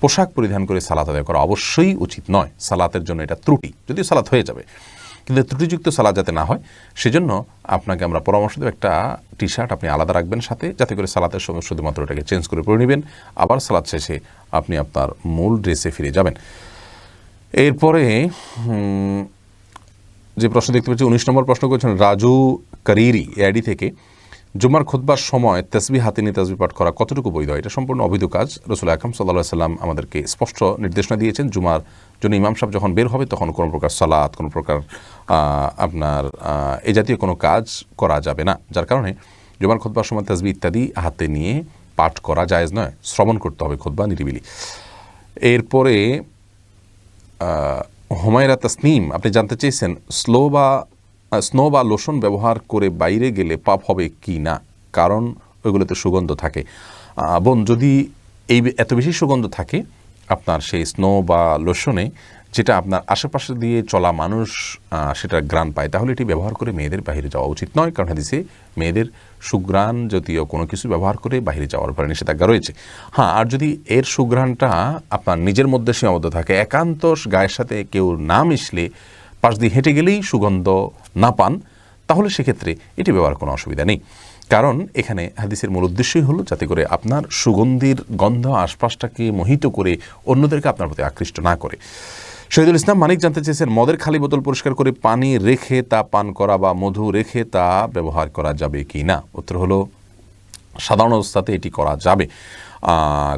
পোশাক পরিধান করে সালাত আদায় করা অবশ্যই উচিত নয়। সালাতের জন্য এটা ত্রুটি, যদিও সালাত হয়ে যাবে, কিন্তু ত্রুটিযুক্ত সালাত যাতে না হয় সেজন্য আপনাকে আমরা পরামর্শ দেব, একটা টি শার্ট আপনি আলাদা রাখবেন সাথে, যাতে করে সালাতের সময় শুধুমাত্র এটাকে চেঞ্জ করে পরে নেবেন, আবার সালাত শেষে আপনি আপনার মূল ড্রেসে ফিরে যাবেন। এরপরে যে প্রশ্ন দেখতে পাচ্ছি 19 নম্বর প্রশ্ন করেছেন রাজু কারিরি এআইডি থেকে, জুমার খুতবার সময় তাসবিহ হাতে নিয়ে তাসবিহ পাঠ করা কতটুকু বৈধ? এটা সম্পূর্ণ অবৈধ কাজ। রাসূল আকরাম সাল্লাল্লাহু আলাইহি সাল্লাম আমাদেরকে স্পষ্ট নির্দেশনা দিয়েছেন, জুমার জন্য ইমাম সাহেব যখন বের হবে তখন কোনো প্রকার সালাত, কোনো প্রকার আপনার এই জাতীয় কোনো কাজ করা যাবে না। যার কারণে জুমার খুতবার সময় তাসবিহ ইত্যাদি হাতে নিয়ে পাঠ করা জায়েজ নয়, শ্রবণ করতে হবে খুতবা নিরিবিলি। এরপরে হুমায়রা তাসনিম আপনি জানতে চেয়েছেন স্নো বা লোশন ব্যবহার করে বাইরে গেলে পাপ হবে কি না, কারণ ওইগুলোতে সুগন্ধ থাকে। বোন, যদি এত বেশি সুগন্ধ থাকে আপনার সেই স্নো বা লোশনে, যেটা আপনার আশেপাশে দিয়ে চলা মানুষ সেটা ঘ্রাণ পায়, তাহলে এটি ব্যবহার করে মেয়েদের বাইরে যাওয়া উচিত নয়, কারণ হাদিসে মেয়েদের সুঘ্রাণ জাতীয় কোনো কিছু ব্যবহার করে বাইরে যাওয়ার ব্যাপারে নিষেধাজ্ঞা রয়েছে। হ্যাঁ, আর যদি এর সুঘ্রাণটা আপনার নিজের মধ্যে সীমাবদ্ধ থাকে, একান্ত গায়ের সাথে কেউ না মিশলে পাশ দিয়ে হেঁটে গেলেই সুগন্ধ না পান, তাহলে সেক্ষেত্রে এটি ব্যবহার কোনো অসুবিধা নেই। কারণ এখানে হাদিসের মূল উদ্দেশ্যই হলো যাতে করে আপনার সুগন্ধির গন্ধ আশপাশটাকে মোহিত করে অন্যদেরকে আপনার প্রতি আকৃষ্ট না করে। শহীদুল ইসলাম মানিক জানতে চেয়েছেন মদের খালি বোতল পরিষ্কার করে পানি রেখে তা পান করা বা মধু রেখে তা ব্যবহার করা যাবে কি না? উত্তর হলো সাধারণ অবস্থাতে এটি করা যাবে,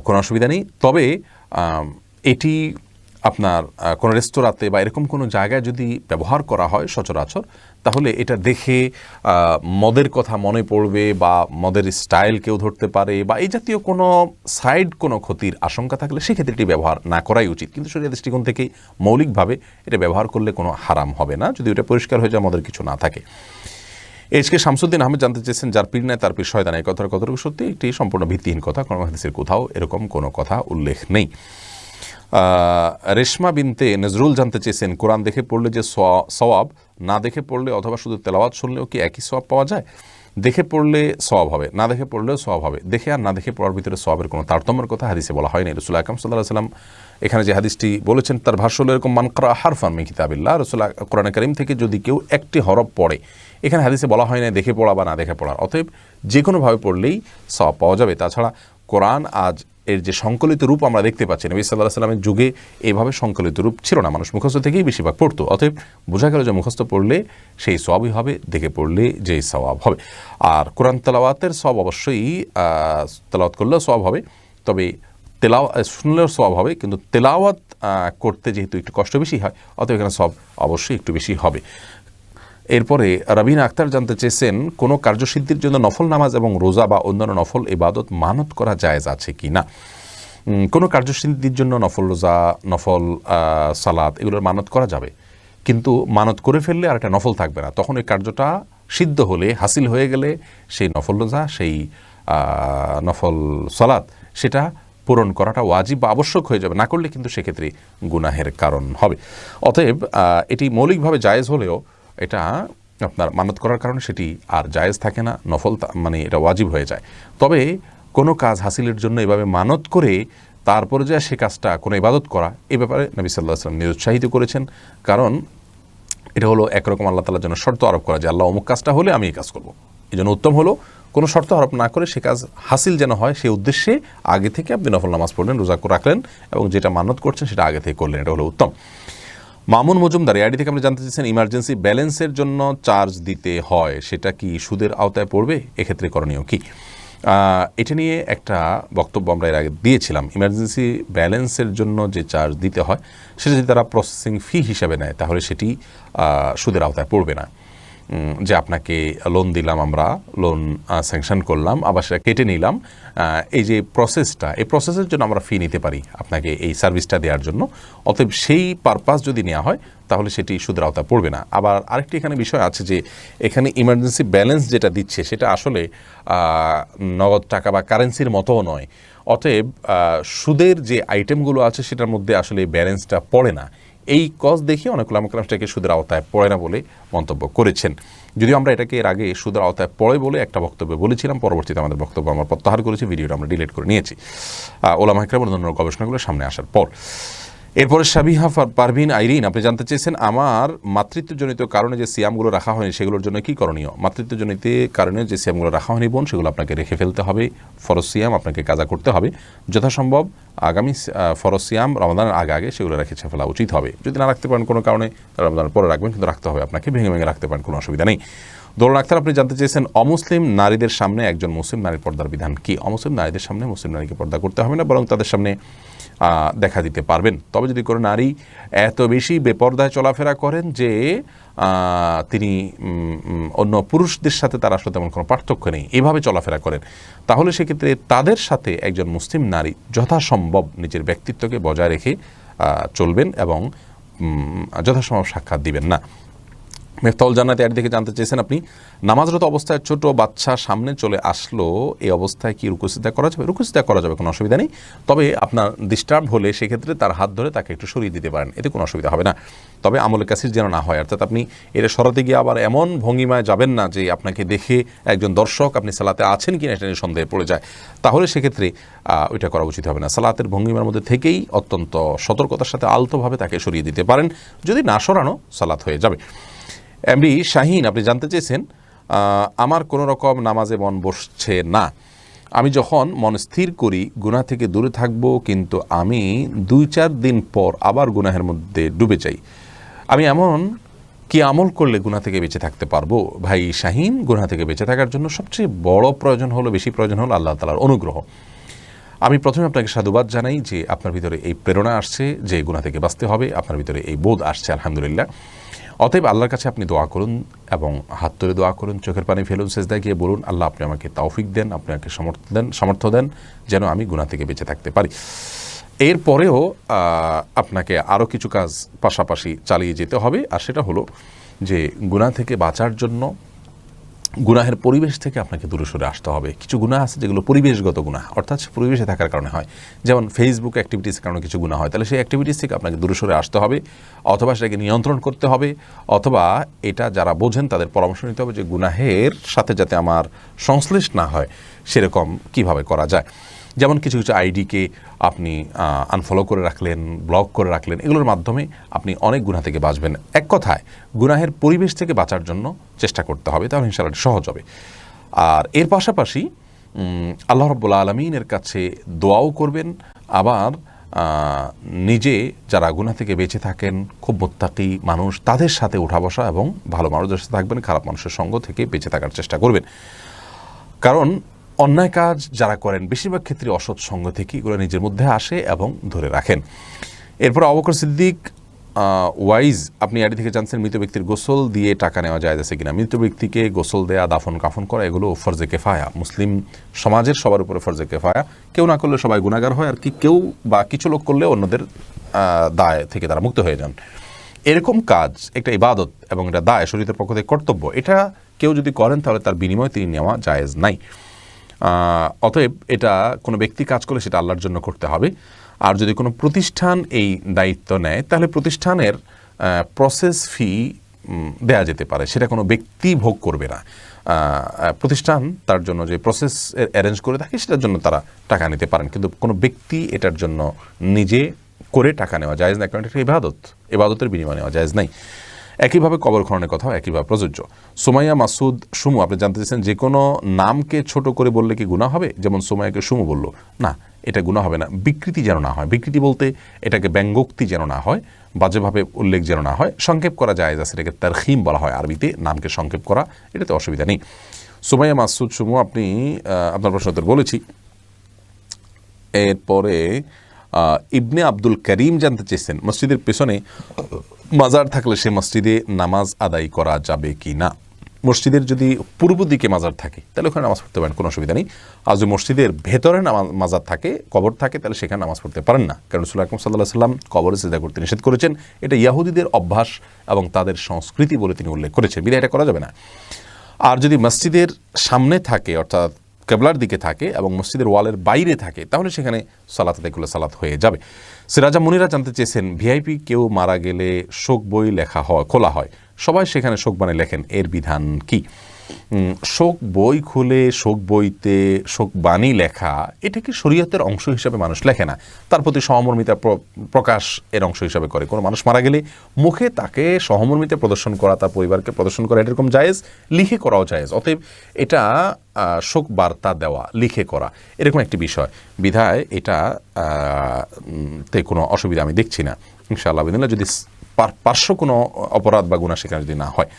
কোনো অসুবিধা নেই। তবে এটি আপনার কোনো রেস্তোরাঁতে বা এরকম কোনো জায়গায় যদি ব্যবহার করা হয় সচরাচর, তাহলে এটা দেখে মদের কথা মনে পড়বে বা মদের স্টাইল কেউ ধরতে পারে বা এই জাতীয় কোনো সাইড কোনো ক্ষতির আশঙ্কা থাকলে সেক্ষেত্রে এটি ব্যবহার না করাই উচিত। কিন্তু শরীয়তের দৃষ্টিকোণ থেকে মৌলিকভাবে এটা ব্যবহার করলে কোনো হারাম হবে না, যদি ওটা পরিষ্কার হয়ে যায়, মদের কিছু না থাকে। এইচকে শামসুদ্দিন আহমেদ জানতে চেয়েছেন যার পীর নেয় তার পীর শয়তান, এই কথাটা কতটুকু সত্যি? একটি সম্পূর্ণ ভিত্তিহীন কথা, কোনো হাদিসের কোথাও এরকম কোনো কথা উল্লেখ নেই। রেশমা বিনতে নজরুল জানতে চেয়েছেন কোরআন দেখে পড়লে যে সওয়াব, না দেখে পড়লে অথবা শুধু তেলাওয়াত শুনলেও কি একই সওয়াব পাওয়া যায়? দেখে পড়লে সওয়াব হবে, না দেখে পড়লেও সওয়াব হবে। দেখে আর না দেখে পড়ার ভিতরে সওয়াবের কোনো তারতম্যের কথা হাদিসে বলা হয়নি। রাসূল আকরাম সাল্লাল্লাহু আলাইহি ওয়াসাল্লাম এখানে যে হাদিসটি বলেছেন তার ভাষ্য হলো এরকম, মান ক্রা হারফান মিন কিতাবিল্লাহ, রাসূল কোরআন কারীম থেকে যদি কেউ একটি হরফ পড়ে, এখানে হাদিসে বলা হয় না দেখে পড়া বা না দেখে পড়া, অতএব যে কোনোভাবে পড়লেই সওয়াব পাওয়া যাবে। তাছাড়া কোরআন আজ এর যে সংকলিত রূপ আমরা দেখতে পাচ্ছি, নবী সাল্লাল্লাহু আলাইহি ওয়াসাল্লামের যুগে এইভাবে সংকলিত রূপ ছিল না, মানুষ মুখস্থ থেকেই বেশিরভাগ পড়তো। অতএব বোঝা গেল যে মুখস্থ পড়লে সেই সওয়াবই হবে, দেখে পড়লে যেই সওয়াব হবে। আর কোরআন তেলাওয়াতের সওয়াব অবশ্যই তেলাওয়াত করলেও সওয়াব হবে, তবে শুনলেও সওয়াব হবে, কিন্তু তেলাওয়াত করতে যেহেতু একটু কষ্ট বেশি হয়, অতএব এখানে সওয়াব অবশ্যই একটু বেশি হবে। এরপরে রাবিনা আক্তার জানতে চেয়েছেন কোনো কার্যসিদ্ধির জন্য নফল নামাজ এবং রোজা বা অন্যান্য নফল ইবাদত মানত করা জায়েজ আছে কি না? কোনো কার্যসিদ্ধির জন্য নফল রোজা, নফল সালাত এগুলোর মানত করা যাবে, কিন্তু মানত করে ফেললে আর একটা নফল থাকবে না। তখন ওই কার্যটা সিদ্ধ হলে, হাসিল হয়ে গেলে সেই নফল রোজা, সেই নফল সালাত সেটা পূরণ করাটা ওয়াজিব বা আবশ্যক হয়ে যাবে, না করলে কিন্তু সেক্ষেত্রে গুনাহের কারণ হবে। অতএব এটি মৌলিকভাবে জায়েজ হলেও এটা আপনার মানত করার কারণে সেটি আর জায়েজ থাকে না, নফল মানে এটা ওয়াজিব হয়ে যায়। তবে কোনো কাজ হাসিলের জন্য এভাবে মানত করে তারপরে যে সে কাজটা কোনো ইবাদত করা, এ ব্যাপারে নবী সাল্লাল্লাহু আলাইহি ওয়াসাল্লাম নিরুৎসাহিত করেছেন, কারণ এটা হলো একরকম আল্লাহ তাআলার জন্য শর্ত আরোপ করা যে আল্লাহ অমুক কাজটা হলে আমি এই কাজ করব। এই জন্য উত্তম হলো কোনো শর্ত আরোপ না করে সে কাজ হাসিল যেন হয় সেই উদ্দেশ্যে আগে থেকে আপনি নফল নামাজ পড়লেন, রোজা রাখলেন এবং যেটা মানত করছেন সেটা আগে থেকে করলেন, এটা হলো উত্তম। মামুন মজুমদার আইডি থেকে আপনি জানতে চাইছেন ইমার্জেন্সি ব্যালেন্সের জন্য চার্জ দিতে হয়, সেটা কি সুদের আওতায় পড়বে? এক্ষেত্রে করণীয় কি? এটা নিয়ে একটা বক্তব্য আমরা এর আগে দিয়েছিলাম। ইমার্জেন্সি ব্যালেন্সের জন্য যে চার্জ দিতে হয় সেটা যদি তারা প্রসেসিং ফি হিসাবে নেয় তাহলে সেটি সুদের আওতায় পড়বে না। যে আপনাকে লোন দিলাম, আমরা লোন স্যাংশন করলাম, আবার সেটা কেটে নিলাম, এই যে প্রসেসটা, এই প্রসেসের জন্য আমরা ফি নিতে পারি আপনাকে এই সার্ভিসটা দেওয়ার জন্য। অতএব সেই পারপাস যদি নেওয়া হয় তাহলে সেটি সুদের আওতায় পড়বে না। আবার আরেকটি এখানে বিষয় আছে যে এখানে ইমার্জেন্সি ব্যালেন্স যেটা দিচ্ছে সেটা আসলে নগদ টাকা বা কারেন্সির মতোও নয়। অতএব সুদের যে আইটেমগুলো আছে সেটার মধ্যে আসলে ব্যালেন্সটা পড়ে না। এই কজ দেখিয়ে অনেক উলামা কেরাম এটাকে সুদের আওতায় পড়ে না বলে মন্তব্য করেছেন। যদিও আমরা এটাকে এর আগে সুদের আওতায় পড়ে বলে একটা বক্তব্য বলেছিলাম, পরবর্তীতে আমাদের বক্তব্য আমরা প্রত্যাহার করেছি, ভিডিওটা আমরা ডিলিট করে নিয়েছি উলামা কেরাম অন্যান্য গবেষণাগুলো সামনে আসার পর। এরপরে সাবিহা পারভিন আইরিন আপনি জানতে চেয়েছেন আমার মাতৃত্বজনিত কারণে যে সিয়ামগুলো রাখা হয়নি সেগুলোর জন্য কি করণীয়? মাতৃত্বজনিত কারণে যে সিয়ামগুলো রাখা হয়নি বোন, সেগুলো আপনাকে রেখে ফেলতে হবে। ফরজ সিয়াম আপনাকে কাজা করতে হবে, যথাসম্ভব আগামী ফরজ সিয়াম রমাদানের আগে আগে সেগুলো রেখে ফেলা উচিত হবে। যদি না রাখতে পারেন কোনো কারণে রমাদানের পরে রাখবেন, কিন্তু রাখতে হবে আপনাকে, ভেঙে ভেঙে রাখতে পারেন, কোনো অসুবিধা নেই। দৌলন আক্তার আপনি জানতে চেয়েছেন অমুসলিম নারীদের সামনে একজন মুসলিম নারীর পর্দার বিধান কি? অমুসলিম নারীদের সামনে মুসলিম নারীকে পর্দা করতে হবে না, বরং তাদের সামনে দেখা দিতে পারবেন। তবে যদি কোনো নারী এত বেশি বেপর্দায় চলাফেরা করেন যে তিনি অন্য পুরুষদের সাথে তার আসলে তেমন কোনো পার্থক্য নেই, এভাবে চলাফেরা করেন, তাহলে সেক্ষেত্রে তাদের সাথে একজন মুসলিম নারী যথাসম্ভব নিজের ব্যক্তিত্বকে বজায় রেখে চলবেন এবং যথাসম্ভব সাক্ষাৎ দিবেন না। মেফতাউল জান্নাত এর দিকে জানতে চেয়েছেন আপনি নামাজরত অবস্থায় ছোট বাচ্চা সামনে চলে আসলো, এই অবস্থায় কি রুকুসিজদা করা যাবে? রুকুসিজদা করা যাবে, কোনো অসুবিধা নেই। তবে আপনার ডিস্টার্ব হলে সেক্ষেত্রে তার হাত ধরে তাকে একটু সরিয়ে দিতে পারেন, এতে কোনো অসুবিধা হবে না। তবে আমলে কাসির যেন না হয়, অর্থাৎ আপনি এটা সরাতে গিয়ে আবার এমন ভঙ্গিমায় যাবেন না যে আপনাকে দেখে একজন দর্শক আপনি সালাতে আছেন কিনা এটা নিয়ে সন্দেহে পড়ে যায়, তাহলে সেক্ষেত্রে ওইটা করা উচিত হবে না। সালাতের ভঙ্গিমার মধ্যে থেকেই অত্যন্ত সতর্কতার সাথে আলতোভাবে তাকে সরিয়ে দিতে পারেন, যদি না সরানো সালাত হয়ে যাবে। এমডি শাহিন আপনি জানতে চেয়েছেন আমার কোনো রকম নামাজে মন বসছে না, আমি যখন মন স্থির করি গুনাহ থেকে দূরে থাকব, কিন্তু আমি 2-4 দিন পর আবার গুনাহের মধ্যে ডুবে যাই, আমি এমন কি আমল করলে গুনাহ থেকে বেঁচে থাকতে পারবো? ভাই শাহিন, গুনাহ থেকে বেঁচে থাকার জন্য সবচেয়ে বড় প্রয়োজন হলো, বেশি প্রয়োজন হলো আল্লাহ তাআলার অনুগ্রহ। আমি প্রথমে আপনাকে সাধুবাদ জানাই যে আপনার ভিতরে এই প্রেরণা আসছে যে গুনাহ থেকে বাঁচতে হবে, আপনার ভিতরে এই বোধ আসছে, আলহামদুলিল্লাহ। অতএব আল্লাহর কাছে আপনি দোয়া করুন এবং হাত তুলে দোয়া করুন, চোখের পানি ফেলুন, সেজদায় গিয়ে বলুন আল্লাহ আপনি আমাকে তৌফিক দেন, আপনি আমাকে সামর্থ্য দেন যেন আমি গুনাহ থেকে বেঁচে থাকতে পারি। এরপরেও আপনাকে আরও কিছু কাজ পাশাপাশি চালিয়ে যেতে হবে, আর সেটা হলো যে গুনাহ থেকে বাঁচার জন্য গুনাহের পরিবেশ থেকে আপনাকে দূরে সরে আসতে হবে। কিছু গুনাহ আছে যেগুলো পরিবেশগত গুনাহ, অর্থাৎ পরিবেশে থাকার কারণে হয়, যেমন ফেসবুক অ্যাক্টিভিটিসের কারণে কিছু গুনাহ হয়, তাহলে সেই অ্যাক্টিভিটিস থেকে আপনাকে দূরে সরে আসতে হবে, অথবা সেটাকে নিয়ন্ত্রণ করতে হবে, অথবা এটা যারা বোঝেন তাদের পরামর্শ নিতে হবে যে গুনাহের সাথে যাতে আমার সংশ্লেষ না হয় সেরকম কিভাবে করা যায়। যেমন কিছু কিছু আইডিকে আপনি আনফলো করে রাখলেন, ব্লক করে রাখলেন, এগুলোর মাধ্যমে আপনি অনেক গুনাহ থেকে বাঁচবেন। এক কথায় গুনাহের পরিবেশ থেকে বাঁচার জন্য চেষ্টা করতে হবে, তাহলে ইনশাআল্লাহ সহজ হবে। আর এর পাশাপাশি আল্লাহ রাব্বুল আলামিনের কাছে দোয়াও করবেন, আবার নিজে যারা গুনাহ থেকে বেঁচে থাকেন, খুব মুত্তাকি মানুষ, তাদের সাথে উঠা বসা এবং ভালো মানুষদের সাথে থাকবেন, খারাপ মানুষের সঙ্গ থেকে বেঁচে থাকার চেষ্টা করবেন। কারণ অন্যায় কাজ যারা করেন বেশিরভাগ ক্ষেত্রে অসৎ সঙ্গ থেকে এগুলো নিজের মধ্যে আসে এবং ধরে রাখেন। এরপর আবু বকর সিদ্দিক ওয়াইজ আপনি আইডি থেকে জানছেন মৃত ব্যক্তির গোসল দিয়ে টাকা নেওয়া যায় আছে কিনা? মৃত ব্যক্তিকে গোসল দেয়া, দাফন কাফন করা এগুলো ফরজে কেফায়া, মুসলিম সমাজের সবার উপরে ফরজে কেফায়া, কেউ না করলে সবাই গুনাহগার হয়, আর কি কেউ বা কিছু লোক করলে অন্যদের দায় থেকে তারা মুক্ত হয়ে যান। এরকম কাজ একটা ইবাদত এবং এটা দায়, শরীয়তের পক্ষ থেকে কর্তব্য, এটা কেউ যদি করেন তাহলে তার বিনিময়ে তিনি নেওয়া জায়েজ নাই। অতএব এটা কোনো ব্যক্তি কাজ করলে সেটা আল্লাহর জন্য করতে হবে। আর যদি কোনো প্রতিষ্ঠান এই দায়িত্ব নেয় তাহলে প্রতিষ্ঠানের প্রসেস ফি দেয়া যেতে পারে, সেটা কোনো ব্যক্তি ভোগ করবে না। প্রতিষ্ঠান তার জন্য যে প্রসেস অ্যারেঞ্জ করে থাকে সেটার জন্য তারা টাকা নিতে পারেন, কিন্তু কোনো ব্যক্তি এটার জন্য নিজে করে টাকা নেওয়া জায়েজ না, কারণ এটা ইবাদতের বিনিময়ে নেওয়া জায়েজ নাই। একইভাবে কবর খননের কথাও একইভাবে প্রযোজ্য। সুমাইয়া মাসুদ সুমু আপনি জানতে চাইছেন যে কোনো নামকে ছোট করে বললে কি গুনাহ হবে? যেমন সুমাইয়াকে সুমু বলল না, এটা গুনাহ হবে না। বিকৃতি যেন না হয়, বিকৃতি বলতে এটাকে ব্যঙ্গোক্তি যেন না হয়, বাজেভাবে উল্লেখ যেন না হয়। সংক্ষেপ করা যায়, এটাকে তারখিম বলা হয় আরবিতে, নামকে সংক্ষেপ করা, এটাতে অসুবিধা নেই। সুমাইয়া মাসুদ সুমু, আপনি আপনার প্রশ্ন উত্তর বলেছি। এরপরে ইবনে আব্দুল করিম জানতে চেয়েছেন, মসজিদের পেছনে মাজার থাকলে সে মসজিদে নামাজ আদায় করা যাবে কি না? মসজিদের যদি পূর্ব দিকে মাজার থাকে তাহলে ওখানে নামাজ পড়তে পারেন, কোনো অসুবিধা নেই। আর যদি মসজিদের ভেতরে মাজার থাকে, কবর থাকে, তাহলে সেখানে নামাজ পড়তে পারেন না, কারণ রাসূল আকরাম সাল্লাল্লাহু আলাইহি ওয়াসাল্লাম কবরে সিজদা করতে নিষেধ করেছেন। এটা ইহুদিদের অভ্যাস এবং তাদের সংস্কৃতি বলে তিনি উল্লেখ করেছেন, বিধায় এটা করা যাবে না। আর যদি মসজিদের সামনে থাকে, অর্থাৎ কেবলার দিকে থাকে এবং মসজিদের ওয়ালের বাইরে থাকে, তাহলে সেখানে সালাত আদায় করলে সালাত হয়ে যাবে। সিরাজা মুনিরা জানতে চেয়েছেন, ভিআইপি কেউ মারা গেলে শোক বই খোলা হয়, সবাই সেখানে শোক বাণী লেখেন, এর বিধান কি? শোক বই খুলে শোক বইতে শোক বাণী লেখা, এটা কি শরীয়তের অংশ হিসাবে মানুষ লেখে না, তার প্রতি সহমর্মিতা প্রকাশ এর অংশ হিসাবে করে। কোনো মানুষ মারা গেলে মুখে তাকে সহমর্মিতা প্রদর্শন করা, তার পরিবারকে প্রদর্শন করা, এরকম জায়েজ, লিখে করাও জায়েজ। অতএব এটা শোক বার্তা দেওয়া, লিখে করা, এরকম একটি বিষয়, বিধায় এটা তে কোনো অসুবিধা আমি দেখছি না ইনশাআল্লাহ বিদিল্লাহ, যদি পার্শ্ব কোনো অপরাধ বা গুনাহ সেখানে যদি না হয়।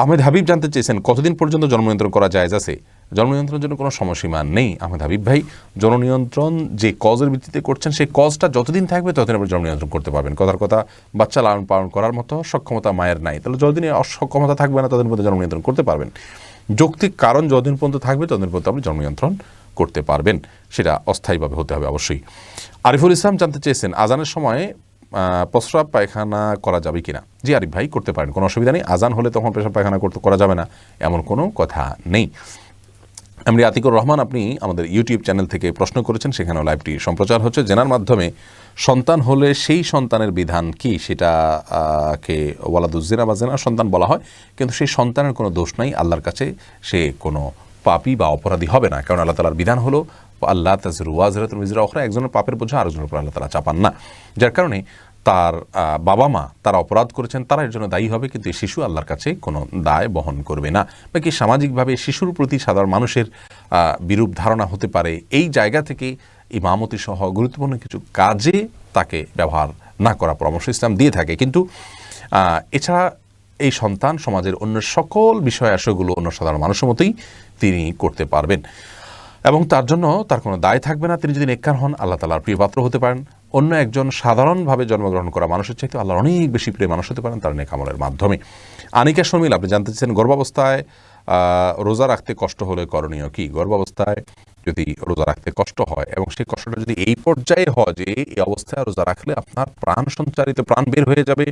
আহমেদ হাবিব জানতে চেয়েছেন, কতদিন পর্যন্ত জন্মনিয়ন্ত্রণ করা জায়েজ আছে? জন্মনিয়ন্ত্রণের জন্য কোনো সময়সীমা নেই আহমেদ হাবিব ভাই। জন্মনিয়ন্ত্রণ যে কজের ভিত্তিতে করছেন, সেই কজটা যতদিন থাকবে ততদিন আপনি জন্মনিয়ন্ত্রণ করতে পারবেন। কথার কথা, বাচ্চা লালন পালন করার মতো সক্ষমতা মায়ের নাই, তাহলে যতদিন অসক্ষমতা থাকবে না ততদিন পর্যন্ত জন্মনিয়ন্ত্রণ করতে পারবেন। যৌক্তিক কারণ যতদিন পর্যন্ত থাকবে ততদিন পর্যন্ত আপনি জন্মনিয়ন্ত্রণ করতে পারবেন, সেটা অস্থায়ীভাবে হতে হবে অবশ্যই। আরিফুল ইসলাম জানতে চেয়েছেন, আজানের সময় প্রস্রাব পায়খানা করা যাবে কিনা? জি আরিফ ভাই, করতে পারেন, কোনো অসুবিধা নেই। আজান হলে তখন পেশাব পায়খানা করা যাবে না এমন কোনো কথা নেই। এমনি আতিকুর রহমান, আপনি আমাদের ইউটিউব চ্যানেল থেকে প্রশ্ন করেছেন, সেখানেও লাইভটি সম্প্রচার হচ্ছে। জেনার মাধ্যমে সন্তান হলে সেই সন্তানের বিধান কি? সেটাকে ওয়ালাদুজ্জিনা বা জেনার সন্তান বলা হয়, কিন্তু সেই সন্তানের কোনো দোষ নাই আল্লাহর কাছে, সে কোনো পাপী বা অপরাধী হবে না, কারণ আল্লাহ তাআলার বিধান হলো আল্লাহ তাযিরু ওয়াজিরাতুন বিজরা উখরা, একজনের পাপের বোঝা আরেকজনের উপর আল্লাহ তাআলা চাপান না। যার কারণে তার বাবা মা তারা অপরাধ করেছেন, তারা এর জন্য দায়ী হবে, কিন্তু এই শিশু আল্লাহর কাছে কোনো দায় বহন করবে না। বাকি সামাজিকভাবে শিশুর প্রতি সাধারণ মানুষের বিরূপ ধারণা হতে পারে, এই জায়গা থেকে ইমামতি সহ গুরুত্বপূর্ণ কিছু কাজে তাকে ব্যবহার না করা পরামর্শ ইসলাম দিয়ে থাকে। কিন্তু এছাড়া এই সন্তান সমাজের অন্য সকল বিষয় আশয়গুলো অন্য সাধারণ মানুষের মতোই তিনি করতে পারবেন এবং তার জন্য তার কোনো দায় থাকবে না। তিনি যদি নেককার হন, আল্লাহ তাআলার প্রিয় পাত্র হতে পারেন। অন্য একজন সাধারণভাবে জন্মগ্রহণ করা মানুষের চাইতে আল্লাহর অনেক বেশি প্রিয় মানুষ হতে পারেন তার নেক আমলের মাধ্যমে। আনিকা শর্মিল, আপনি জানতে চাচ্ছেন, গর্ভাবস্থায় রোজা রাখতে কষ্ট হলে করণীয় কি? গর্ভাবস্থায় যদি রোজা রাখতে কষ্ট হয় এবং সেই কষ্টটা যদি এই পর্যায়ে হয় যে এই অবস্থায় রোজা রাখলে আপনার প্রাণ সঞ্চারিত, প্রাণ বের হয়ে যাবে,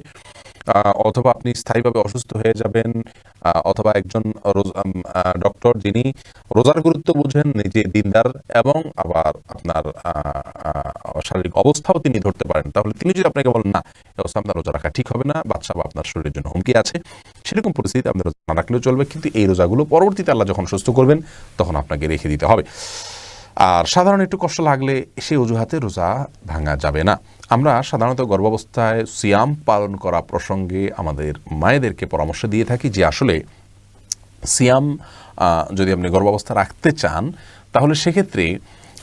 অথবা আপনি স্থায়ীভাবে অসুস্থ হয়ে যাবেন, অথবা একজন ডক্টর যিনি রোজার গুরুত্ব বুঝেন, নিজে দিনদার এবং আবার আপনার শারীরিক অবস্থাও তিনি ধরতে পারেন, তাহলে তিনি যদি আপনাকে বলেন না এই অবস্থা আপনার রোজা রাখা ঠিক হবে না, বাচ্চা বা আপনার শরীরের জন্য হুমকি আছে, সেরকম পরিস্থিতি আপনি রোজা না রাখলেও চলবে, কিন্তু এই রোজাগুলো পরবর্তীতে আল্লাহ যখন সুস্থ করবেন তখন আপনাকে রেখে দিতে হবে। আর সাধারণ একটু কষ্ট লাগলে সেই অজুহাতে রোজা ভাঙা যাবে না। আমরা সাধারণত গর্ভাবস্থায় সিয়াম পালন করা প্রসঙ্গে আমাদের মায়েদেরকে পরামর্শ দিয়ে থাকি যে আসলে সিয়াম যদি আপনি গর্ভাবস্থা রাখতে চান তাহলে সেক্ষেত্রে